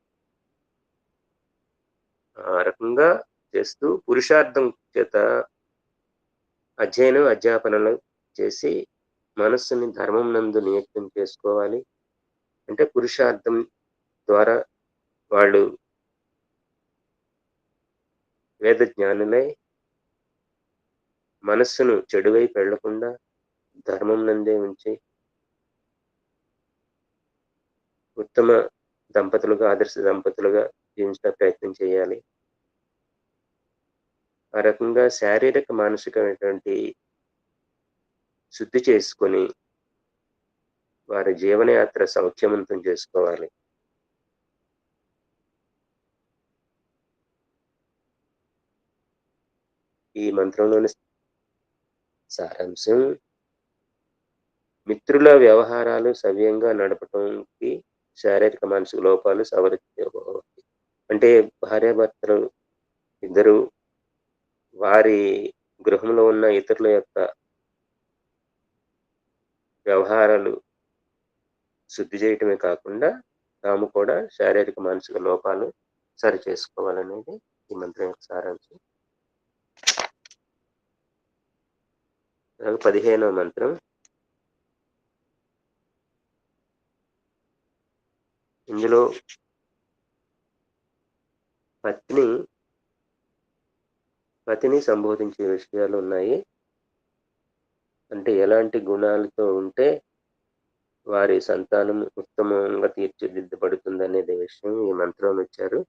ఆ రకంగా చేస్తూ పురుషార్థం చేత అధ్యయనం, అధ్యాపనలు చేసి మనస్సుని ధర్మం నందు నియుక్తం చేసుకోవాలి. అంటే పురుషార్థం ద్వారా వాళ్ళు వేద జ్ఞానులై మనస్సును చెడు వైపు వెళ్లకుండా ధర్మం నందే ఉంచి ఉత్తమ దంపతులుగా, ఆదర్శ దంపతులుగా జీవించడానికి ప్రయత్నం చేయాలి. ఆ రకంగా శారీరక, మానసికమైనటువంటి శుద్ధి చేసుకొని వారి జీవనయాత్ర సౌఖ్యవంతం చేసుకోవాలి. ఈ మంత్రంలోని సారాంశం మిత్రుల వ్యవహారాలు సవ్యంగా నడపటానికి శారీరక, మానసిక లోపాలు సవరించుకోవాలి. అంటే భార్యాభర్తలు ఇద్దరు వారి గృహంలో ఉన్న ఇతరుల యొక్క వ్యవహారాలు శుద్ధి చేయటమే కాకుండా తాము కూడా శారీరక, మానసిక లోపాలు సరిచేసుకోవాలనేది ఈ మంత్రం యొక్క సారాంశం. 15వ మంత్రం. ఇందులో పత్ని పతిని సంబోధించే విషయాలు ఉన్నాయి. అంటే ఎలాంటి గుణాలతో ఉంటే వారి సంతానం ఉత్తమంగా తీర్చిదిద్దబడుతుందనేది విషయం ఈ మంత్రంలో ఇచ్చారు.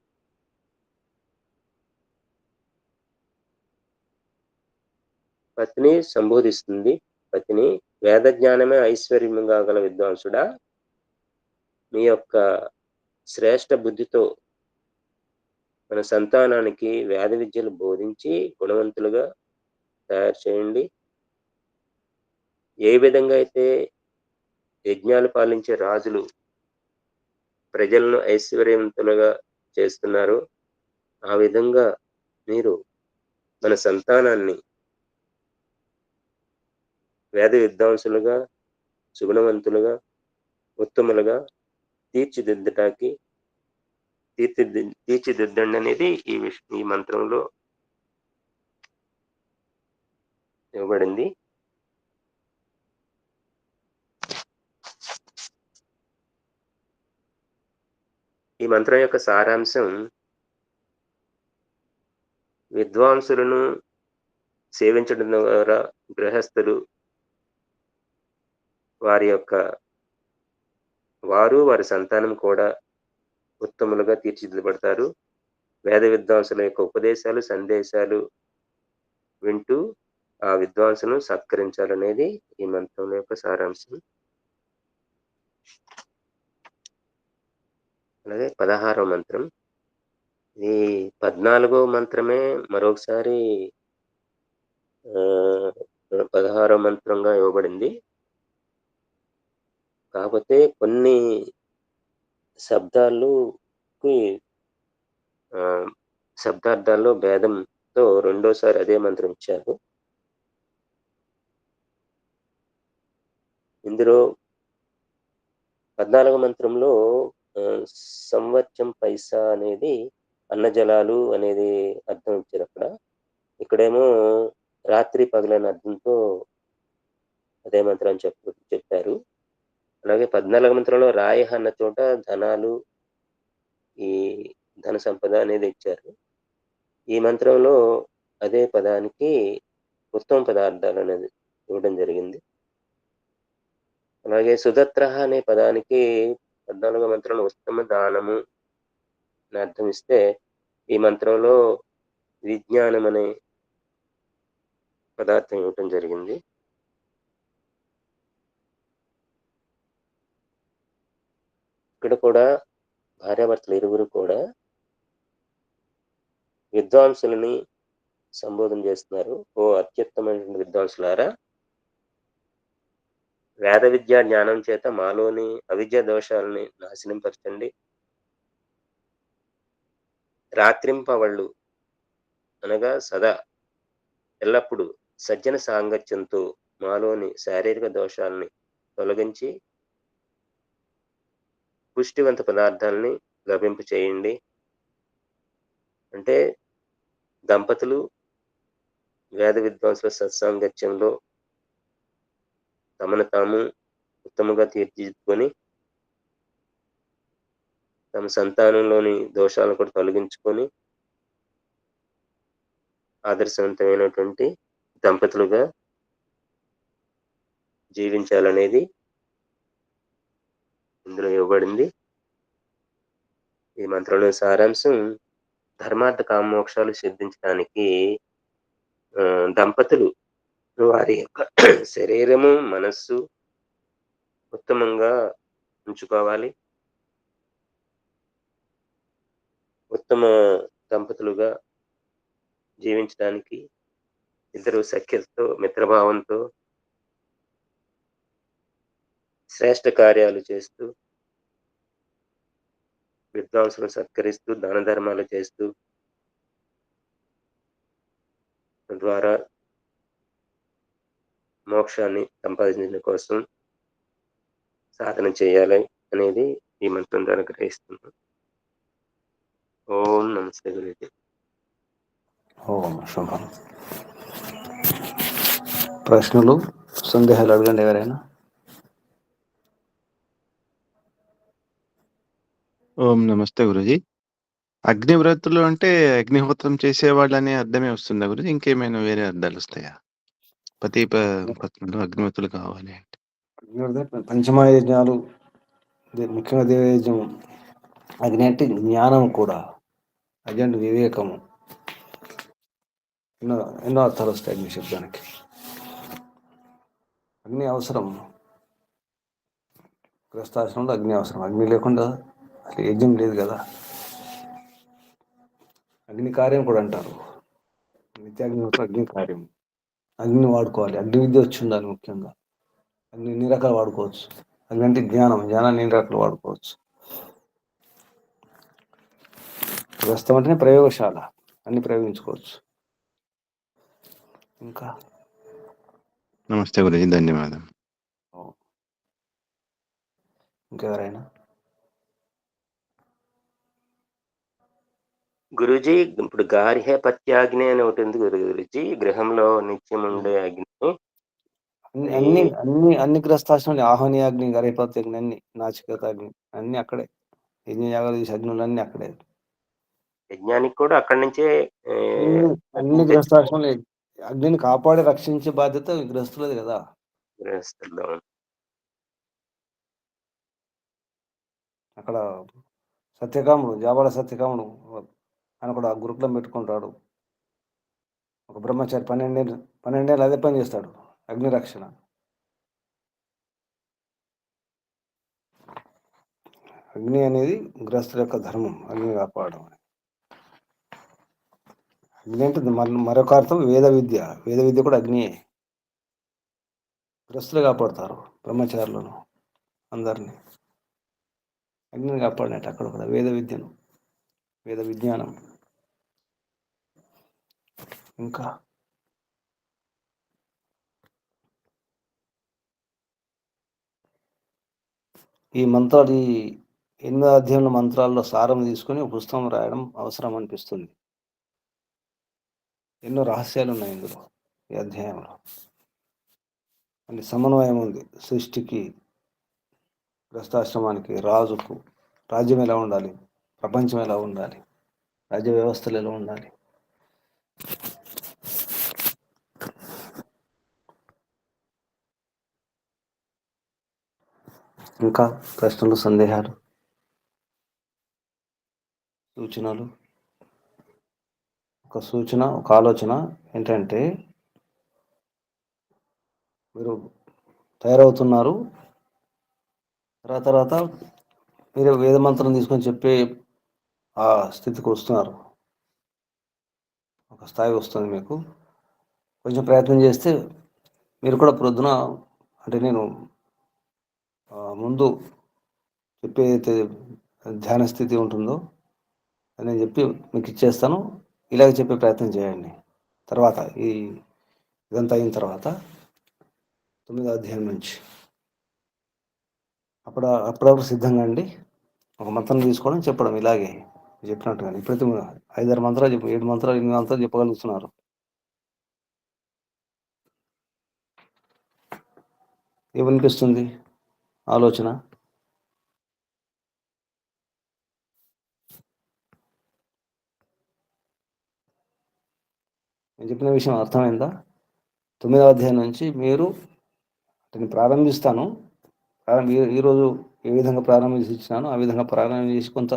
పతిని సంబోధిస్తుంది. పతిని, వేద జ్ఞానమే ఐశ్వర్యముగా గల విద్వాంసుడా, మీ యొక్క శ్రేష్ఠ బుద్ధితో మన సంతానానికి వేద విద్యలు బోధించి గుణవంతులుగా తయారు చేయండి. ఏ విధంగా అయితే యజ్ఞాలు పాలించే రాజులు ప్రజలను ఐశ్వర్యవంతులుగా చేస్తున్నారో, ఆ విధంగా మీరు మన సంతానాన్ని వేద విద్వాంసులుగా, సుగుణవంతులుగా, ఉత్తములుగా తీర్చిదిద్దటానికి తీర్చిదిద్దండి అనేది ఈ మంత్రంలో ఇవ్వబడింది. ఈ మంత్రం యొక్క సారాంశం విద్వాంసులను సేవించడం ద్వారా గృహస్థులు వారి సంతానం కూడా ఉత్తములుగా తీర్చిదిద్దబడతారు. వేద విద్వాంసుల యొక్క ఉపదేశాలు, సందేశాలు వింటూ ఆ విద్వాంసులను సత్కరించాలనేది ఈ మంత్రం యొక్క సారాంశం. అలాగే 16వ మంత్రం. ఈ 14వ మంత్రమే మరొకసారి 16వ మంత్రంగా ఇవ్వబడింది. కాకపోతే కొన్ని శబ్దార్థాల్లో భేదంతో రెండోసారి అదే మంత్రం ఇచ్చారు. ఇందులో 14వ మంత్రంలో సంవత్సరం పైసా అనేది అన్నజలాలు అనేది అర్థం ఇచ్చారు అక్కడ. ఇక్కడేమో రాత్రి పగలని అర్థంతో అదే మంత్రాన్ని చెప్పారు. అలాగే 14వ మంత్రంలో రాయ అన్న చోట ధనాలు, ఈ ధన సంపద అనేది ఇచ్చారు. ఈ మంత్రంలో అదే పదానికి ఉత్తమ పదార్థాలు అనేది ఇవ్వడం జరిగింది. అలాగే సుదత్ర అనే పదానికి 14వ మంత్రంలో ఉత్తమ దానము అని అర్థం ఇస్తే, ఈ మంత్రంలో విజ్ఞానం అనే పదార్థం ఇవ్వటం జరిగింది. ఇక్కడ కూడా భార్యాభర్తలు ఇరువురు కూడా విద్వాంసులని సంబోధన చేస్తున్నారు. ఓ అత్యుత్తమైన విద్వాంసులారా, వేద విద్యా జ్ఞానం చేత మాలోని అవిద్య దోషాలని నాశనంపరచండి. రాత్రింపవళ్ళు అనగా సదా ఎల్లప్పుడూ సజ్జన సాంగత్యంతో మాలోని శారీరక దోషాలని తొలగించి పుష్టివంత పదార్థాలని లభింప చేయండి. అంటే దంపతులు వేద విద్వాంసుల సత్సాంగత్యంలో తమను తాము ఉత్తమంగా తీర్చిదిద్దుకొని తమ సంతానంలోని దోషాలను కూడా తొలగించుకొని ఆదర్శవంతమైనటువంటి దంపతులుగా జీవించాలనేది ఇందులో ఇవ్వబడింది. ఈ మంత్రంలో సారాంశం ధర్మార్థ కామోక్షాలు సిద్ధించడానికి దంపతులు వారి యొక్క శరీరము, మనస్సు ఉత్తమంగా ఉంచుకోవాలి. ఉత్తమ దంపతులుగా జీవించడానికి ఇద్దరు సఖ్యతతో, మిత్రభావంతో శ్రేష్ఠ కార్యాలు చేస్తూ, విద్వాంసులను సత్కరిస్తూ, దాన ధర్మాలు చేస్తూ ద్వారా మోక్షాన్ని సంపాదించడం కోసం సాధన చేయాలి అనేది ఈ మంత్రం ద్వారా గ్రహిస్తున్నాం. ఓం నమస్తే గురుజీ. ఓం శుభం. ప్రశ్నలు, సందేహాలు అడగండి ఎవరైనా. ఓం నమస్తే గురుజీ. అగ్నివ్రతులు అంటే అగ్నిహోత్రం చేసేవాళ్ళనే అర్థమే వస్తుందా గురుజీ? ఇంకేమైనా వేరే అర్థాలొస్తాయా? పత్నులు అగ్నివ్రతులు కావాలి అంటే. పంచమహాయజ్ఞాలు, ముఖ్యంగా దేవయజ్ఞం. అగ్ని అంటే జ్ఞానం కూడా, అగ్ని అంటే వివేకము. ఎన్నో అర్థాలు వస్తాయి అగ్ని శబ్దానికి. అగ్ని అవసరం, గృహస్థాశ్రమంలో అగ్ని అవసరం. అగ్ని లేకుండా అసలు యజ్ఞం లేదు కదా. అగ్ని కార్యం కూడా అంటారు. నిత్యాగ్ని అగ్ని కార్యం. అగ్నిని వాడుకోవాలి. అగ్ని విద్య వచ్చి ఉండాలి ముఖ్యంగా. అగ్ని ఎన్ని రకాలు వాడుకోవచ్చు. అగ్ని అంటే జ్ఞానాన్ని ఎన్ని రకాలు వాడుకోవచ్చు. గృహస్థం అంటేనే ప్రయోగశాల, అన్ని ప్రయోగించుకోవచ్చు. ఇంకా నమస్తే గురుజీ, ధన్యవాదం. ఇంకెవరైనా? గురూజీ, ఇప్పుడు గార్హ్య పత్యాగ్ని అని ఒకటి ఉంది గురూజీ, గృహంలో నిత్యం ఉండే అగ్ని. అన్ని గ్రస్తాశ్రమాలు, ఆహ్వానియాగ్ని, గర్భపత్యాగ్ని, అన్ని నాచికేతాగ్ని అన్ని అక్కడే. యజ్ఞయాగాలు చేసే అగ్నులు అన్ని అక్కడే. యజ్ఞానికి కూడా అక్కడి నుంచే అన్ని గ్రస్తాశ్రమాలు అగ్నిని కాపాడి రక్షించే బాధ్యత గ్రస్తులది కదా. గృహస్థుల్లో అక్కడ సత్యకాముడు, జాబాల సత్యకాముడు ఆయన కూడా గురుకులం పెట్టుకుంటాడు. ఒక బ్రహ్మచారి 12 ఏళ్ళు అదే పని చేస్తాడు, అగ్ని రక్షణ. అగ్ని అనేది గృహస్థుల యొక్క ధర్మం, అగ్ని కాపాడడం. అగ్ని అంటే మరొక అర్థం వేద విద్య. వేద విద్య కూడా అగ్నియే. గృహస్థులు కాపాడుతారు బ్రహ్మచారులను అందరినీ. అగ్నిని కాపాడినట్టు అక్కడ కూడా వేద విద్యను, వేద విజ్ఞానం. ఇంకా ఈ మంత్రాలు, ఈ 8 అధ్యాయంలో మంత్రాల్లో సారం తీసుకుని పుస్తకం రాయడం అవసరం అనిపిస్తుంది. ఎన్నో రహస్యాలు ఉన్నాయి ఇందులో, ఈ అధ్యాయంలో. అంటే సమన్వయం ఉంది. సృష్టికి, గృహస్థాశ్రమానికి, రాజుకు, రాజ్యం ఎలా ఉండాలి, ప్రపంచం ఎలా ఉండాలి, రాజ్య వ్యవస్థలు ఎలా ఉండాలి. ఇంకా ప్రశ్నలు, సందేహాలు, సూచనలు? ఒక సూచన, ఒక ఆలోచన ఏంటంటే, మీరు తయారవుతున్నారు, తర్వాత మీరు వేద మంత్రం తీసుకొని చెప్పే ఆ స్థితికి వస్తున్నారు. ఒక స్థాయి వస్తుంది మీకు. కొంచెం ప్రయత్నం చేస్తే మీరు కూడా ప్రొద్దున, అంటే నేను ముందు చెప్పే ధ్యాన స్థితి ఉంటుందో అని నేను చెప్పి మీకు ఇచ్చేస్తాను. ఇలాగ చెప్పే ప్రయత్నం చేయండి. తర్వాత ఇదంతా అయిన తర్వాత 9వ అధ్యాయం నుంచి అప్పుడప్పుడు సిద్ధంగా అండి. ఒక మంత్రం తీసుకోవడం, చెప్పడం ఇలాగే చెప్పినట్టుగా. ఇప్పుడైతే 5-6 మంత్రాలు 7 మంత్రాలు 8 మంత్రాలు చెప్పగలుగుతున్నారు. ఏమనిపిస్తుంది ఆలోచన? నేను చెప్పిన విషయం అర్థమైందా? 9వ అధ్యాయం నుంచి మీరు, నేను ప్రారంభిస్తాను. ఈరోజు ఏ విధంగా ప్రారంభించి ఇచ్చినానో ఆ విధంగా ప్రారంభం చేసి కొంత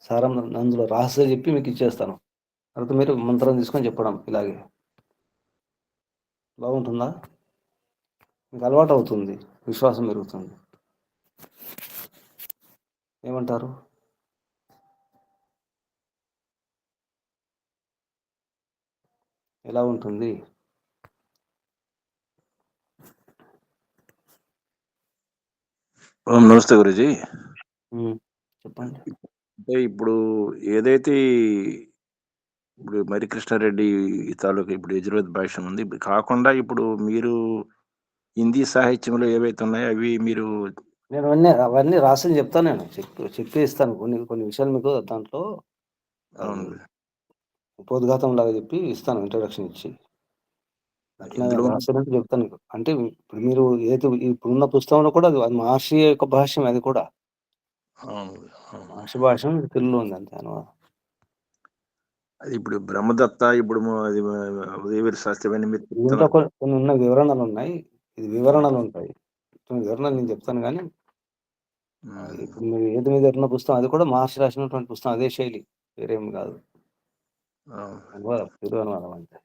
సారం అందులో రహస్యం చెప్పి మీకు ఇచ్చేస్తాను. తర్వాత మీరు మంత్రం తీసుకొని చెప్పడం ఇలాగే. బాగుంటుందా? మీకు అలవాటు అవుతుంది, విశ్వాసం పెరుగుతుంది. ఏమంటారు? ఎలా ఉంటుంది? నమస్తే గురుజీ. చెప్పండి. అంటే ఇప్పుడు ఏదైతే ఇప్పుడు మరి కృష్ణారెడ్డి తాలూకు ఇప్పుడు యజుర్వేద భాష ఉంది, ఇప్పుడు కాకుండా ఇప్పుడు మీరు హిందీ సాహిత్యంలో ఏవైతే ఉన్నాయో అవి మీరు నేను అవన్నీ రాసి చెప్తాను. నేను చెప్పి ఇస్తాను. కొన్ని విషయాలు మీకు దాంట్లో ఉపోద్ఘాతం లాగా చెప్పి ఇస్తాను, ఇంట్రొడక్షన్ ఇచ్చి. అట్లా రాసినట్టు చెప్తాను మీకు. అంటే ఇప్పుడు మీరు ఏదైతే ఇప్పుడున్న పుస్తకంలో కూడా అది మహర్షి యొక్క భాష్యం. అది కూడా మహర్షి భాష్యం తెలుగులో ఉంది, అంతే అనువాదం. అది ఇప్పుడు బ్రహ్మదత్త ఇప్పుడు అది ఉదయవీర శాస్త్రి అవన్నీ మీరు దీంట్లో చెప్తున్నారు. కొన్ని ఉన్న వివరణలు ఉన్నాయి. ఇది వివరణలు ఉంటాయి. కొన్ని వివరణలు నేను చెప్తాను కానీ ఇప్పుడు మీరు ఏది మీద ఉన్న పుస్తకం అది కూడా మహర్షి రాసినటువంటి పుస్తకం, అదే శైలి, వేరేం కాదు. అనువాదం, తెలుగు అనువాదం అంతే.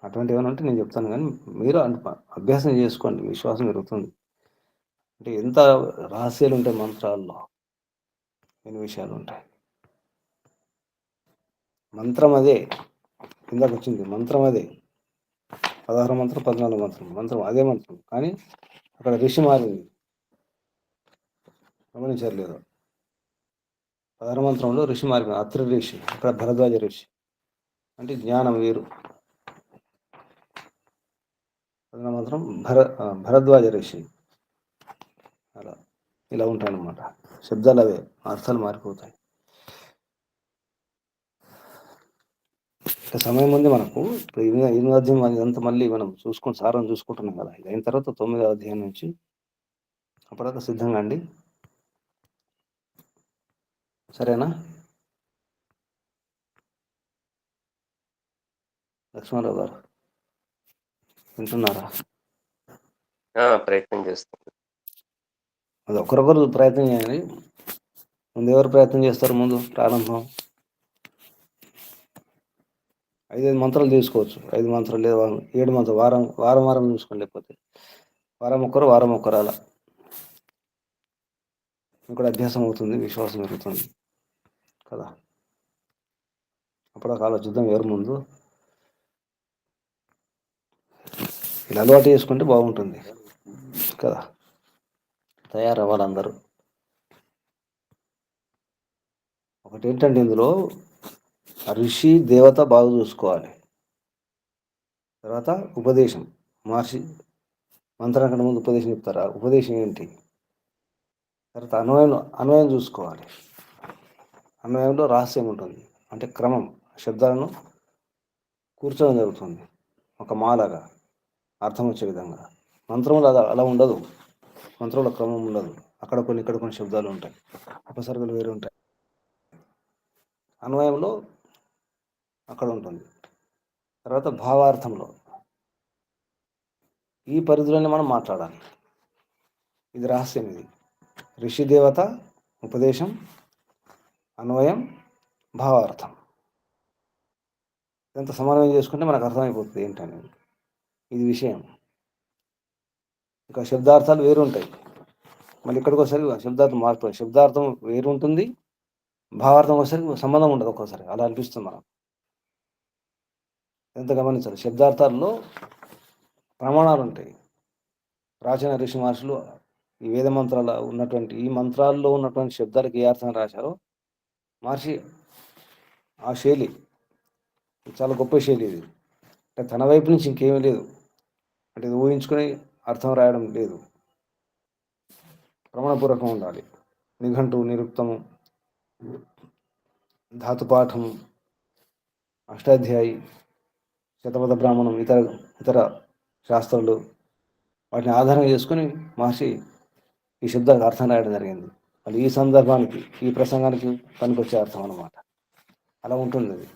అటువంటి ఏమైనా ఉంటే నేను చెప్తాను కానీ మీరు అభ్యాసం చేసుకోండి, విశ్వాసం పెరుగుతుంది. అంటే ఎంత రహస్యాలు ఉంటాయి మంత్రాల్లో, ఎన్ని విషయాలు ఉంటాయి. మంత్రం అదే, కిందకు వచ్చింది మంత్రం అదే, 16 మంత్రం 14 మంత్రం అదే మంత్రం, కానీ అక్కడ ఋషి మారింది, గమనించారు లేదు? 16 మంత్రంలో ఋషి మారింది, అత్రి ఋషి, అక్కడ భరద్వాజ ఋషి, అంటే జ్ఞానం వేరు. 16 మంత్రం భరద్వాజ ఋషి. అలా ఇలా ఉంటాయన్నమాట, శబ్దాలు అవే, అర్థాలు మారిపోతాయి. ఇక సమయం ఉంది మనకు. 8వ అధ్యాయం ఇదంతా మళ్ళీ మనం సారం చూసుకుంటున్నాం కదా. ఇది అయిన తర్వాత 9వ అధ్యాయం నుంచి అప్పటిదాకా సిద్ధంగా అండి. సరేనా? లక్ష్మణరావు గారు వింటున్నారా? ప్రయత్నం చేస్తాను. అది ఒకరొకరు ప్రయత్నం చేయండి. ముందు ఎవరు ప్రయత్నం చేస్తారు? ముందు ప్రారంభం 5 మంత్రాలు తీసుకోవచ్చు, 5 మంత్రాలు లేదా 7 మంత్రాలు, వారం చూసుకోండి. లేకపోతే వారం ఒక్కరు అలా మీకు అభ్యాసం అవుతుంది, విశ్వాసం పెరుగుతుంది కదా. అప్పుడు ఆలోచిద్దాం ఎవరు ముందు. ఇలా అలవాటు చేసుకుంటే బాగుంటుంది కదా. తయారవ్వాలి అందరూ. ఒకటి ఏంటంటే ఇందులో ఋషి దేవత బాగా చూసుకోవాలి. తర్వాత ఉపదేశం, మహర్షి మంత్రం కన్నా ముందు ఉపదేశం చెప్తారా, ఉపదేశం ఏంటి? తర్వాత అన్వయం చూసుకోవాలి. అన్వయంలో రహస్యం ఉంటుంది, అంటే క్రమం, శబ్దాలను కూర్చోవడం జరుగుతుంది ఒక మాలగా, అర్థం వచ్చే విధంగా. మంత్రంలో అలా ఉండదు, మంత్రంలో క్రమం ఉండదు. అక్కడ కొన్ని ఇక్కడ కొన్ని శబ్దాలు ఉంటాయి, ఉపసర్గలు వేరు ఉంటాయి. అన్వయంలో అక్కడ ఉంటుంది. తర్వాత భావార్థంలో ఈ పరిధిలోనే మనం మాట్లాడాలి. ఇది రహస్యం. ఇది ఋషి దేవత, ఉపదేశం, అన్వయం, భావార్థం. ఇదంతా సమన్వయం చేసుకుంటే మనకు అర్థమైపోతుంది ఏంటనేది. ఇది విషయం. ఇంకా శబ్దార్థాలు వేరు ఉంటాయి. మళ్ళీ ఇక్కడికి ఒకసారి శబ్దార్థం మారుతుంది, శబ్దార్థం వేరు ఉంటుంది, భావార్థం ఒకసారి సంబంధం ఉండదు. ఒక్కోసారి అలా అనిపిస్తుంది మనం. ఎంత గమనించాలి. శబ్దార్థాల్లో ప్రమాణాలు ఉంటాయి. ప్రాచీన ఋషి మహర్షులు ఈ వేద మంత్రాల ఉన్నటువంటి ఈ మంత్రాల్లో ఉన్నటువంటి శబ్దాలకు ఏ అర్థం రాశారో మహర్షి ఆ శైలి చాలా గొప్ప శైలి. ఇది అంటే తన వైపు నుంచి ఇంకేమీ లేదు, అంటే ఇది ఊహించుకొని అర్థం రాయడం లేదు, ప్రమాణపూర్వకం ఉండాలి. నిఘంటు, నిరుక్తము, ధాతుపాఠం, అష్టాధ్యాయి, శతపథ బ్రాహ్మణం, ఇతర శాస్త్రాలు, వాటిని ఆధారం చేసుకుని మహర్షి ఈ శబ్దానికి అర్థం రాయడం జరిగింది. మళ్ళీ ఈ సందర్భానికి, ఈ ప్రసంగానికి పనికొచ్చే అర్థం అన్నమాట. అలా ఉంటుంది అది.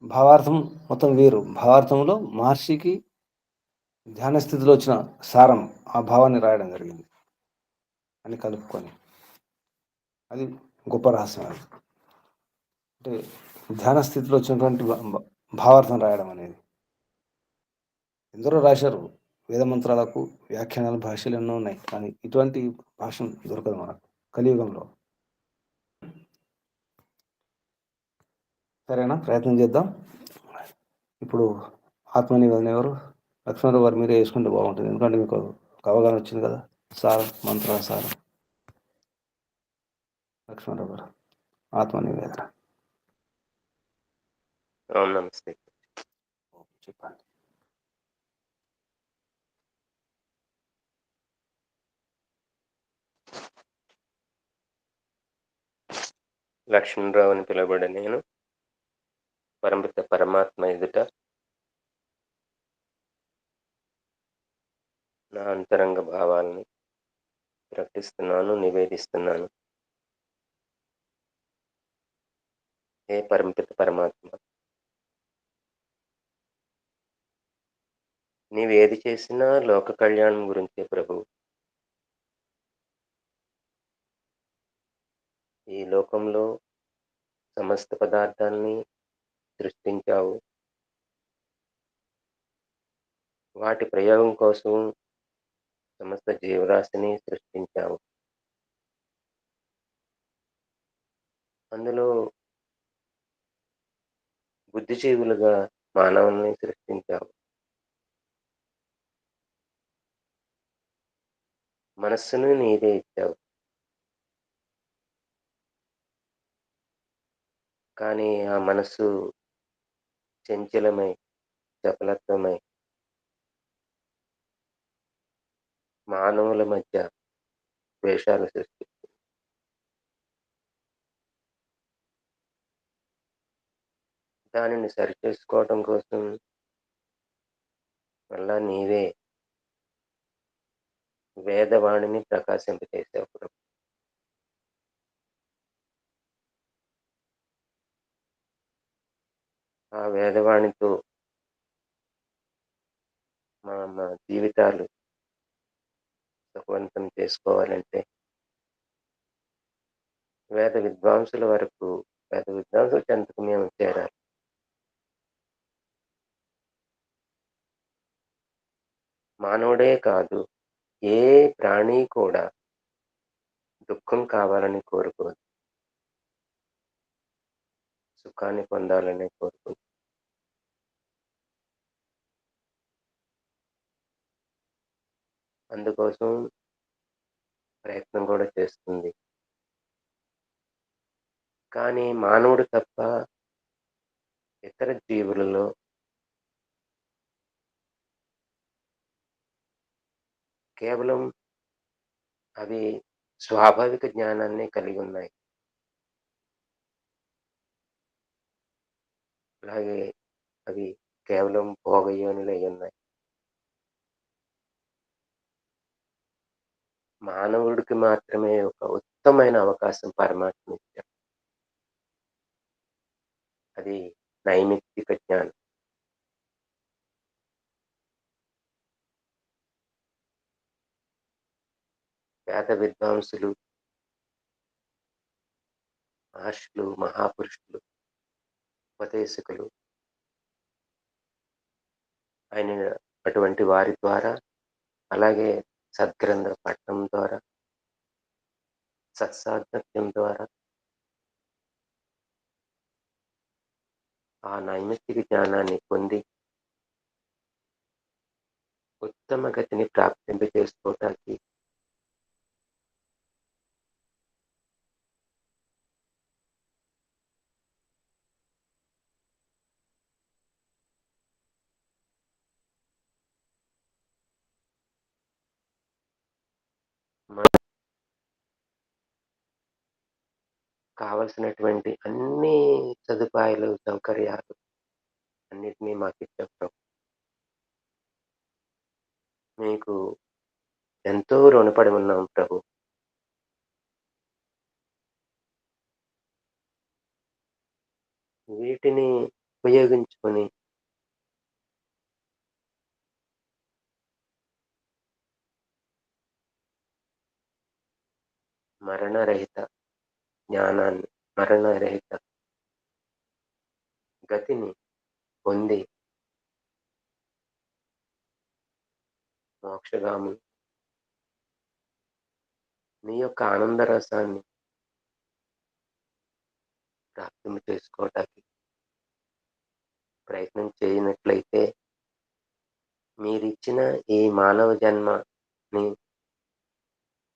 భావార్థం మొత్తం వేరు. భావార్థంలో మహర్షికి ధ్యాన స్థితిలో వచ్చిన సారం, ఆ భావాన్ని రాయడం జరిగింది అని కలుపుకొని. అది గొప్ప రహస్యం. అది అంటే ధ్యాన స్థితిలో వచ్చినటువంటి భావార్థం రాయడం అనేది. ఎందరో రాశారు వేద మంత్రాలకు వ్యాఖ్యానాలు, భాషలు ఎన్నో ఉన్నాయి, కానీ ఇటువంటి భాష దొరకదు మనకు కలియుగంలో. సరేనా? ప్రయత్నం చేద్దాం. ఇప్పుడు ఆత్మనివేదన ఎవరు? లక్ష్మణరావు గారు మీరే వేసుకుంటే బాగుంటుంది, ఎందుకంటే మీకు ఒక అవగాహన వచ్చింది కదా, సారం, మంత్రాల సారం. లక్ష్మణరావు గారు ఆత్మనివేదన నమస్తే. చెప్పండి. లక్ష్మణరావు అని పిలువబడే నేను పరమపిత పరమాత్మ ఎదుట నా అంతరంగ భావాలని ప్రకటిస్తున్నాను, నివేదిస్తున్నాను. హే పరమపిత పరమాత్మ, నీవేది చేసినా లోక కళ్యాణం గురించే ప్రభు. ఈ లోకంలో సమస్త పదార్థాల్ని సృష్టించావు. వాటి ప్రయోగం కోసం సమస్త జీవరాశిని సృష్టించావు. అందులో బుద్ధిజీవులుగా మానవుల్ని సృష్టించావు. మనస్సును నీదే ఇచ్చావు. కానీ ఆ మనస్సు చంచలమై, చపలత్వమై మానవుల మధ్య ద్వేషాలు సృష్టిస్తుంది. దానిని సరిచేసుకోవటం కోసం మళ్ళా నీవే వేదవాణిని ప్రకాశింపచేసావు ప్రభు. ఆ వేదవాణితో మా జీవితాలు సుఖవంతం చేసుకోవాలంటే వేద విద్వాంసుల చెంతకు మేము చేరాలి. మానవుడే కాదు, ఏ ప్రాణి కూడా దుఃఖం కావాలని కోరుకోదు, సుఖాన్ని పొందాలని కోరుకుంది. అందుకోసం ప్రయత్నం కూడా చేస్తుంది. కానీ మానవుడు తప్ప ఇతర జీవులలో కేవలం అవి స్వాభావిక జ్ఞానాన్ని కలిగి ఉన్నాయి. అలాగే అవి కేవలం భోగయోనులై ఉన్నాయి. మానవుడికి మాత్రమే ఒక ఉత్తమమైన అవకాశం పరమాత్మ ఇచ్చాడు. అది నైమిత్తిక జ్ఞానం. వేద విద్వాంసులు, మహర్షులు, మహాపురుషులు, ఉపదేశకులు అయిన అటువంటి వారి ద్వారా, అలాగే సద్గ్రంథ పఠనం ద్వారా, సత్సాంగత్యం ద్వారా ఆ నైమిత్తిక జ్ఞానాన్ని పొంది ఉత్తమ గతిని ప్రాప్తింపజేసుకోవటానికి మనకు కావలసినటువంటి అన్ని సదుపాయాలు, సౌకర్యాలు అన్నిటినీ మాకిచ్చావు ప్రభు. మీకు ఎంతో రుణపడి ఉన్నాం ప్రభు. వీటిని ఉపయోగించుకొని మరణరహిత జ్ఞానాన్ని, మరణరహిత గతిని పొంది మోక్షగాములు నీ యొక్క ఆనంద రసాన్ని ప్రాప్తం చేసుకోవటానికి ప్రయత్నం చేయనట్లయితే మీరిచ్చిన ఈ మానవ జన్మని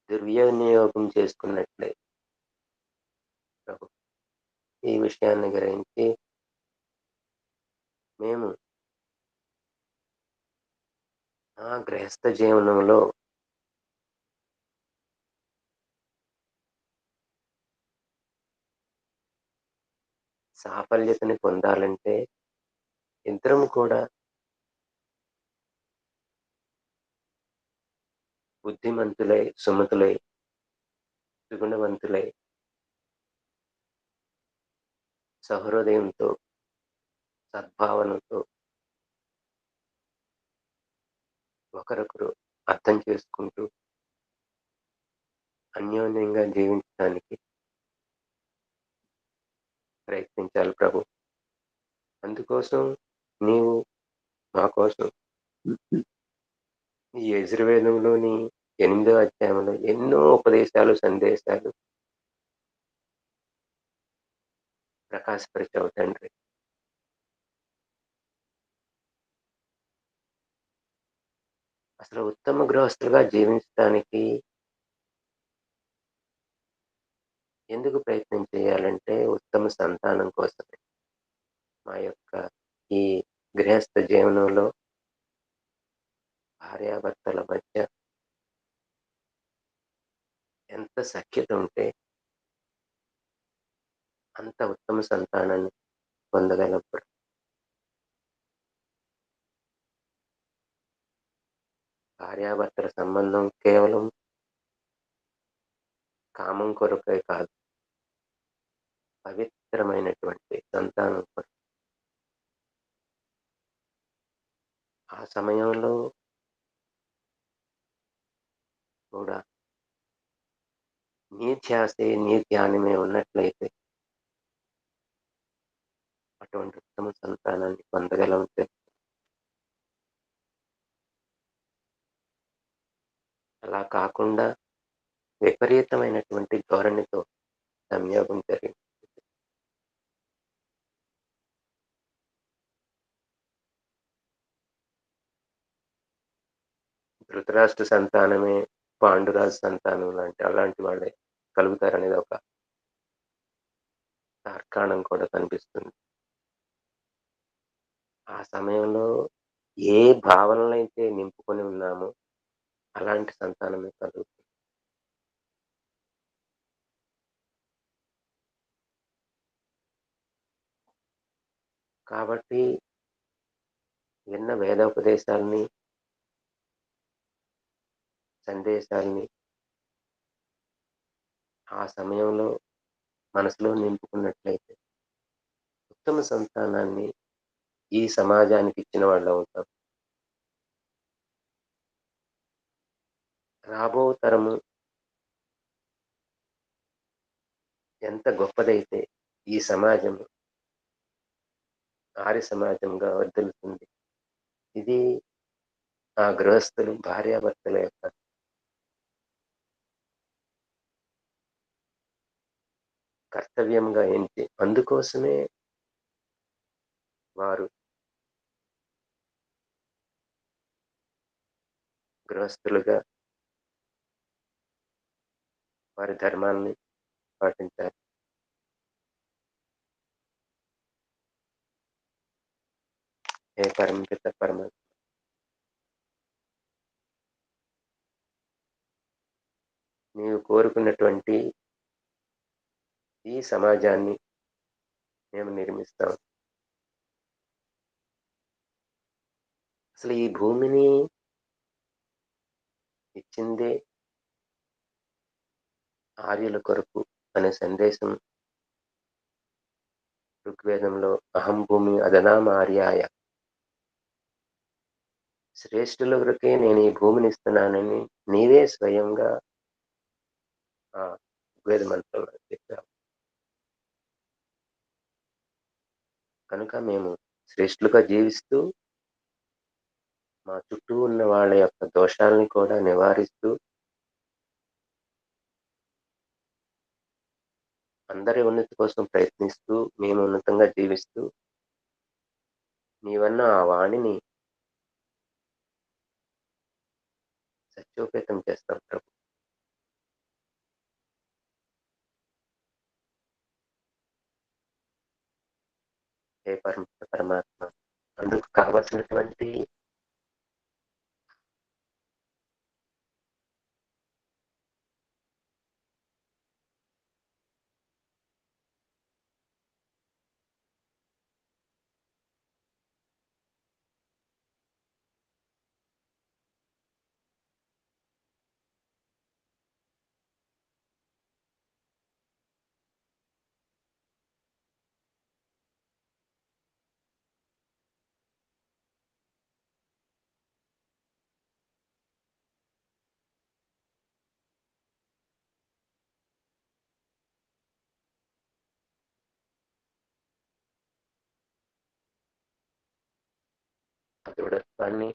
దుర్వినియోగం చేసుకున్నట్లే ప్రభు. ఈ విషయాన్ని గ్రహించి మేము ఆ గృహస్థ జీవనంలో సాఫల్యతని పొందాలంటే ఇద్దరం కూడా బుద్ధిమంతులై, సుమతులై, సుగుణవంతులై, సహృదయంతో, సద్భావనతో ఒకరొకరు అర్థం చేసుకుంటూ అన్యోన్యంగా జీవించడానికి ప్రయత్నించాలి ప్రభు. అందుకోసం నీవు మా కోసం ఈ యజుర్వేదంలోని 8వ అధ్యాయంలో ఎన్నో ఉపదేశాలు, సందేశాలు ప్రకాశపరిచావు తండ్రి. అసలు ఉత్తమ గృహస్థులుగా జీవించడానికి ఎందుకు ప్రయత్నం చేయాలంటే ఉత్తమ సంతానం కోసమే. మా యొక్క ఈ గృహస్థ జీవనంలో భార్యాభర్తల మధ్య ఎంత సఖ్యత ఉంటే అంత ఉత్తమ సంతానాన్ని పొందగలం. భార్యాభర్తల సంబంధం కేవలం కామం కొరకే కాదు, పవిత్రమైనటువంటి సంతానం కొరకు. ఆ సమయంలో కూడా నీ ధ్యాసే, నీ ధ్యానమే ఉన్నట్లయితే అటువంటి ఉత్తమ సంతానాన్ని పొందగలం. అలా కాకుండా విపరీతమైనటువంటి ధోరణితో సంయోగం జరిగింది. ధృతరాష్ట్ర సంతానమే పాండురాజు సంతానం అలాంటి వాళ్ళే కలుగుతారనేది ఒక తార్కాణం కూడా కనిపిస్తుంది. ఆ సమయంలో ఏ భావనలైతే నింపుకొని ఉన్నామో అలాంటి సంతానమే కలుగుతుంది. కాబట్టి విన్న వేదోపదేశాలని, సందేశాలని ఆ సమయంలో మనసులో నింపుకున్నట్లయితే ఉత్తమ సంతానాన్ని ఈ సమాజానికి ఇచ్చిన వాళ్ళు అవుతాం. రాబో తరము ఎంత గొప్పదైతే ఈ సమాజం ఆర్య సమాజంగా వర్ధిల్లుతుంది. ఇది ఆ గృహస్థులు, భార్యాభర్తల యొక్క కర్తవ్యంగా ఎంచి అందుకోసమే వారు గృహస్థులుగా వారి ధర్మాన్ని పాటించారు. హే పరమపిత పరమాత్మ, నీవు కోరుకున్నటువంటి ఈ సమాజాన్ని మేము నిర్మిస్తాం. అసలు ఈ భూమిని ఇచ్చిందే ఆర్యుల కొరకు అనే సందేశం ఋగ్వేదంలో అహం భూమి అదనామ ఆర్యాయ, శ్రేష్ఠుల కొరకే నేను ఈ భూమిని ఇస్తున్నానని నీవే స్వయంగా ఆ ఋగ్వేద మంత్రంలో చెప్పావు. కనుక మేము శ్రేష్ఠులుగా జీవిస్తూ మా చుట్టూ ఉన్న వాళ్ళ యొక్క దోషాలని కూడా నివారిస్తూ అందరి ఉన్నతి కోసం ప్రయత్నిస్తూ మేము ఉన్నతంగా జీవిస్తూ నీవన్న ఆ వాణిని సత్యోపేతం చేస్తాం ప్రభు. హే పరమాత్మ, అందుకు కావలసినటువంటి దృఢత్వాన్ని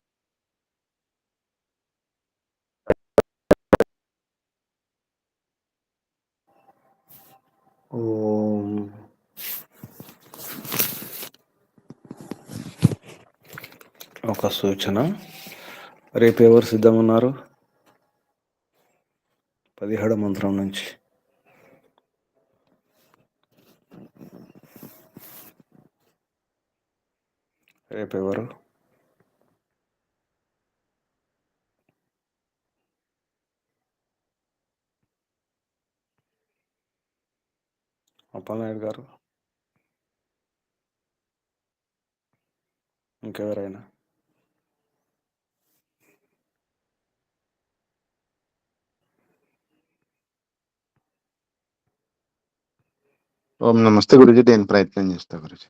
ఓం ఒక సూచన. రేపు ఎవరు సిద్ధమున్నారు? 17వ మంత్రం నుంచి రేపెవరు? అప్పలనాయుడు గారు, ఇంకెవరైనా? ఓం నమస్తే గురుజీ, నేను ప్రయత్నం చేస్తా గురుజీ.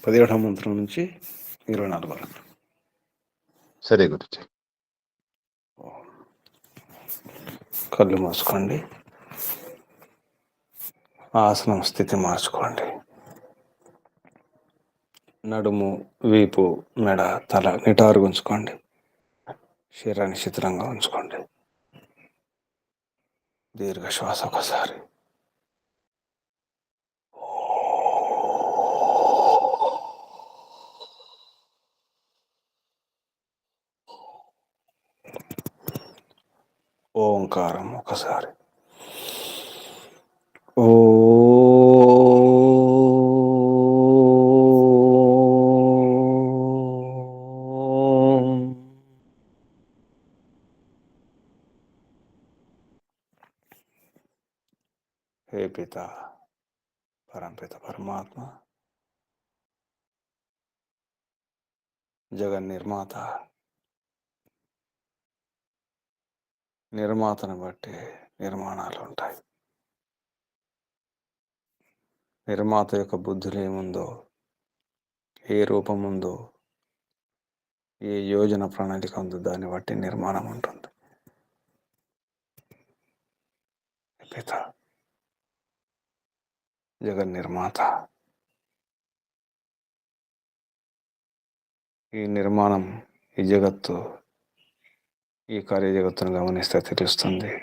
17వ మంత్రం నుంచి 24 వరకు. సరే గురుజీ. కళ్ళు మూసుకోండి. ఆసనం స్థితి మార్చుకోండి. నడుము, వీపు, మెడ, తల నిటారుగా ఉంచుకోండి. శరీరాన్ని శిథిలంగా ఉంచుకోండి. దీర్ఘ శ్వాస ఒకసారి. ఓంకారం ఒకసారి. ఓ హే పిత, పరంపిత పరమాత్మ, జగన్ నిర్మాత, నిర్మాతను బట్టి నిర్మాణాలు ఉంటాయి. నిర్మాత యొక్క బుద్ధిలో ఏముందో, ఏ రూపం ఉందో, ఏ యోజన ప్రణాళిక ఉందో దాన్ని బట్టి నిర్మాణం ఉంటుంది. పిత, జగన్ నిర్మాత, ఈ నిర్మాణం, ఈ జగత్తు, ఈ కార్యజగత్తును గమనిస్తే తెలుస్తుంది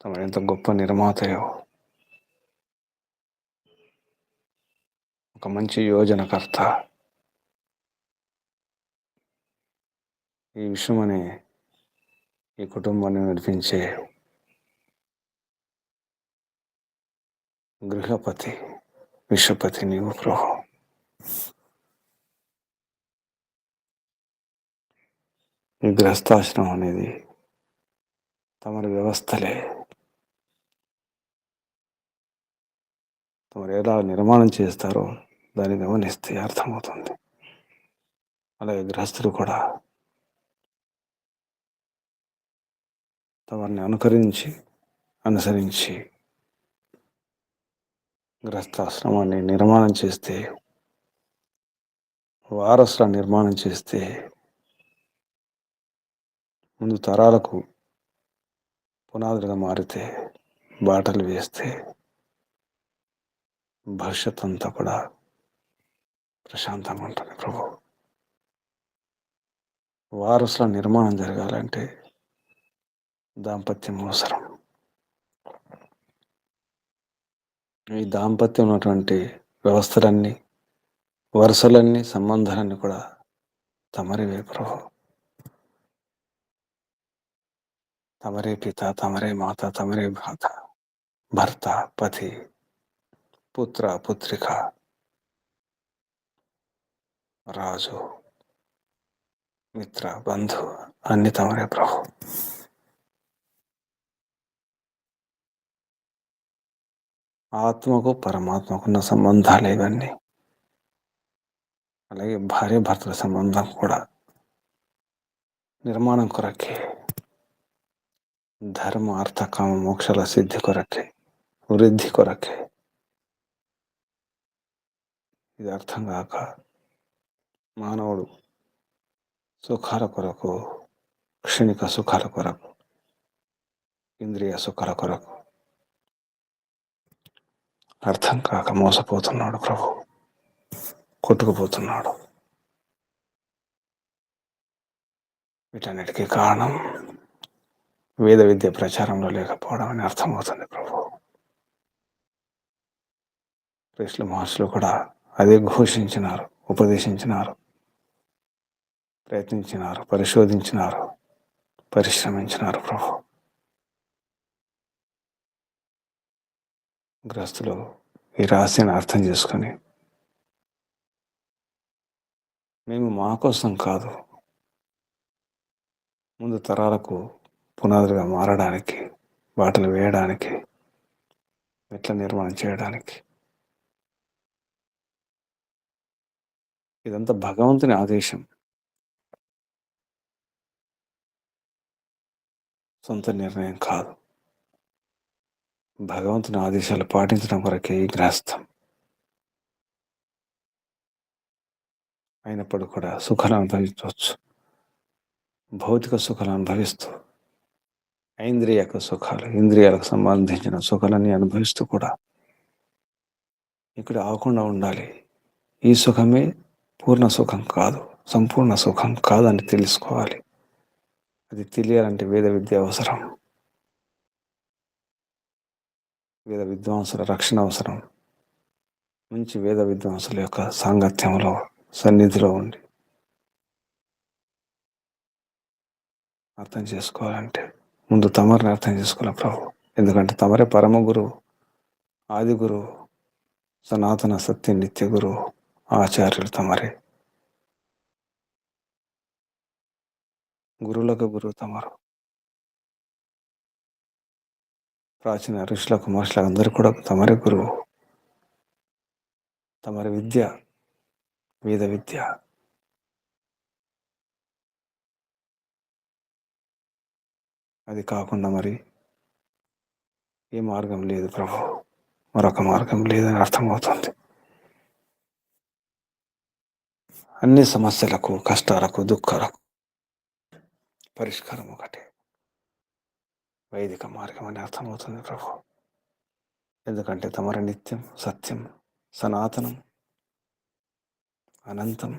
తమ ఎంత గొప్ప నిర్మాతయో. ఒక మంచి యోజనకర్త. ఈ విశ్వమనే ఈ కుటుంబాన్ని నడిపించే గృహపతి, విశ్వపతి నీవు ప్రభు. ఈ గృహస్థాశ్రమం అనేది తమరి వ్యవస్థలే. తమరు ఎలా నిర్మాణం చేస్తారో దాన్ని గమనిస్తే అర్థమవుతుంది. అలాగే గృహస్థులు కూడా తమరిని అనుసరించి గృహస్థాశ్రమాన్ని నిర్మాణం చేస్తే, వారసుల నిర్మాణం చేస్తే, ముందు తరాలకు పునాదులుగా మారితే, బాటలు వేస్తే భవిష్యత్ అంతా కూడా ప్రశాంతంగా ఉంటుంది ప్రభు. వారసుల నిర్మాణం జరగాలంటే దాంపత్యం అవసరం. ఈ దాంపత్యం ఉన్నటువంటి వ్యవస్థలన్నీ, వరుసలన్నీ, సంబంధాలన్నీ కూడా తమరివే ప్రభు. తమరే పిత, తమరే మాత, తమరే భర్త, పతి, పుత్ర, పుత్రిక, రాజు, మిత్ర, బంధు, అన్ని తమరే ప్రభు. ఆత్మకు పరమాత్మకున్న సంబంధాలు ఇవన్నీ. అలాగే భార్య భర్తల సంబంధం కూడా నిర్మాణం కొరకే, ధర్మ అర్థ కామ మోక్షల సిద్ధి కొరకే, వృద్ధి కొరకే. ఇది అర్థం కాక మానవుడు సుఖాల కొరకు, క్షణిక సుఖాల కొరకు, ఇంద్రియ సుఖాల కొరకు అర్థం కాక మోసపోతున్నాడు ప్రభు. కొట్టుకుపోతున్నాడు. వీటన్నిటికీ కారణం వేద విద్య ప్రచారంలో లేకపోవడం అని అర్థమవుతుంది ప్రభు. క్రీస్తు మహర్షులు కూడా అదే ఘోషించినారు, ఉపదేశించినారు, ప్రయత్నించినారు, పరిశోధించినారు, పరిశ్రమించినారు ప్రభు. గ్రస్తులు ఈ రహస్యాన్ని అర్థం చేసుకొని మేము మా కోసం కాదు, ముందు తరాలకు పునాదులుగా మారడానికి, బాటలు వేయడానికి, మెట్ల నిర్మాణం చేయడానికి, ఇదంతా భగవంతుని ఆదేశం, సొంత నిర్ణయం కాదు. భగవంతుని ఆదేశాలు పాటించడం కొరకే ఈ గ్రహస్థం. అయినప్పుడు కూడా సుఖాలు అనుభవించవచ్చు. భౌతిక సుఖాలు అనుభవిస్తూ, ఐంద్రియక సుఖాలు, ఇంద్రియాలకు సంబంధించిన సుఖాలన్నీ అనుభవిస్తూ కూడా ఇక్కడ ఆగకుండా ఉండాలి. ఈ సుఖమే పూర్ణ సుఖం కాదు, సంపూర్ణ సుఖం కాదని తెలుసుకోవాలి. అది తెలియాలంటే వేద విద్య అవసరం, వేద విద్వాంసుల రక్షణ అవసరం. మంచి వేద విద్వాంసుల యొక్క సాంగత్యంలో, సన్నిధిలో ఉండి అర్థం చేసుకోవాలంటే ముందు తమరిని అర్థం చేసుకోవాలి ప్రభు. ఎందుకంటే తమరే పరమ గురువు, ఆది గురువు, సనాతన సత్య నిత్య గురువు, ఆచార్యులు తమరే. గురువులకు గురువు తమరు. ప్రాచీన ఋషులకు మహర్షులకు అందరూ కూడా తమరే గురువు. తమరి విద్య వేద విద్య. అది కాకుండా మరి ఏ మార్గం లేదు ప్రభు, మరొక మార్గం లేదని అర్థమవుతుంది. అన్ని సమస్యలకు, కష్టాలకు, దుఃఖాలకు పరిష్కారం ఒకటే, వైదిక మార్గం అని అర్థమవుతుంది ప్రభు. ఎందుకంటే తమరి నిత్యం, సత్యం, సనాతనం, అనంతం,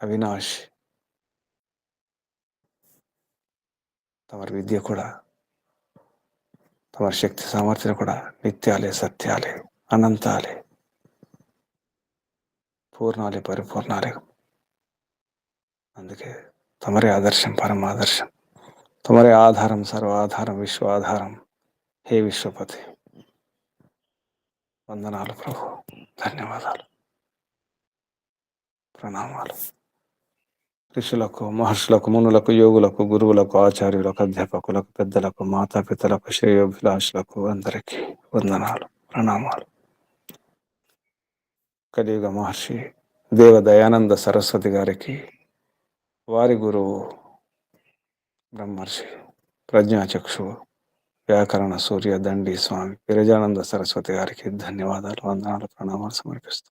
అవినాష్. తమరి విద్య కూడా, తమరి శక్తి సామర్థ్యాలు కూడా నిత్యాలే, సత్యాలే, అనంతాలే, పూర్ణాలే, పరిపూర్ణాలే. అందుకే తమరే ఆదర్శం, పరమాదర్శం. తమరే ఆధారం, సర్వాధారం, విశ్వాధారం. హే విశ్వపతి, వందనాలు ప్రభు, ధన్యవాదాలు, ప్రణామాలు. ఋషులకు, మహర్షులకు, మునులకు, యోగులకు, గురువులకు, ఆచార్యులకు, అధ్యాపకులకు, పెద్దలకు, మాతాపితలకు, శ్రేయోభిలాషులకు అందరికీ వందనాలు, ప్రణామాలు. కలియుగ మహర్షి దేవ దయానంద సరస్వతి గారికి, వారి గురువు బ్రహ్మర్షి ప్రజ్ఞాచక్షు వ్యాకరణ సూర్య దండి స్వామి విరజానంద సరస్వతి గారికి ధన్యవాదాలు, వందనాలు, ప్రణామాలు సమర్పిస్తూ,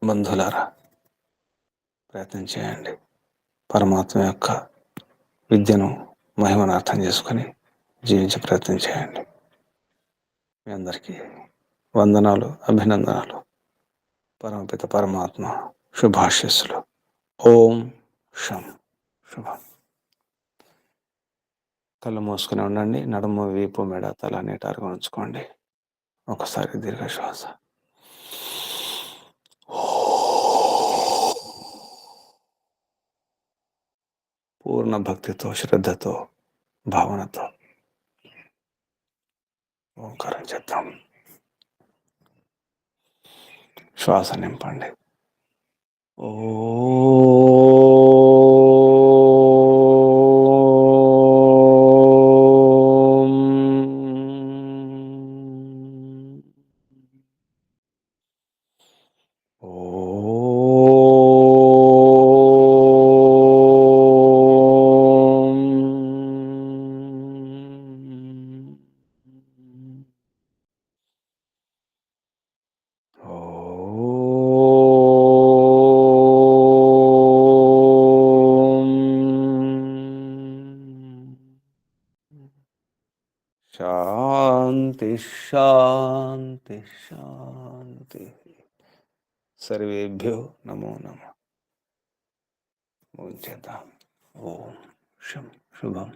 బంధులారా ప్రయత్నం చేయండి. పరమాత్మ యొక్క విద్యను, మహిమను అర్థం చేసుకొని జీవించే ప్రయత్నం చేయండి. మీ అందరికీ వందనాలు, అభినందనాలు. పరమపిత పరమాత్మ శుభాశీస్సులు. ఓం శం. శుభం. కళ్ళు మూసుకుని ఉండండి. నడుము, వీపు, మెడ, తల నీటారుగా ఉంచుకోండి. ఒకసారి దీర్ఘ శ్వాస. పూర్ణ భక్తితో, శ్రద్ధతో, భావనతో ఓంకారం చేద్దాం. శ్వాస నింపండి. ఓ శాంతి శాంతి శాంతి. సర్వేభ్యో నమో నమః. ఓం చేద్దాం. ఓం శుభం.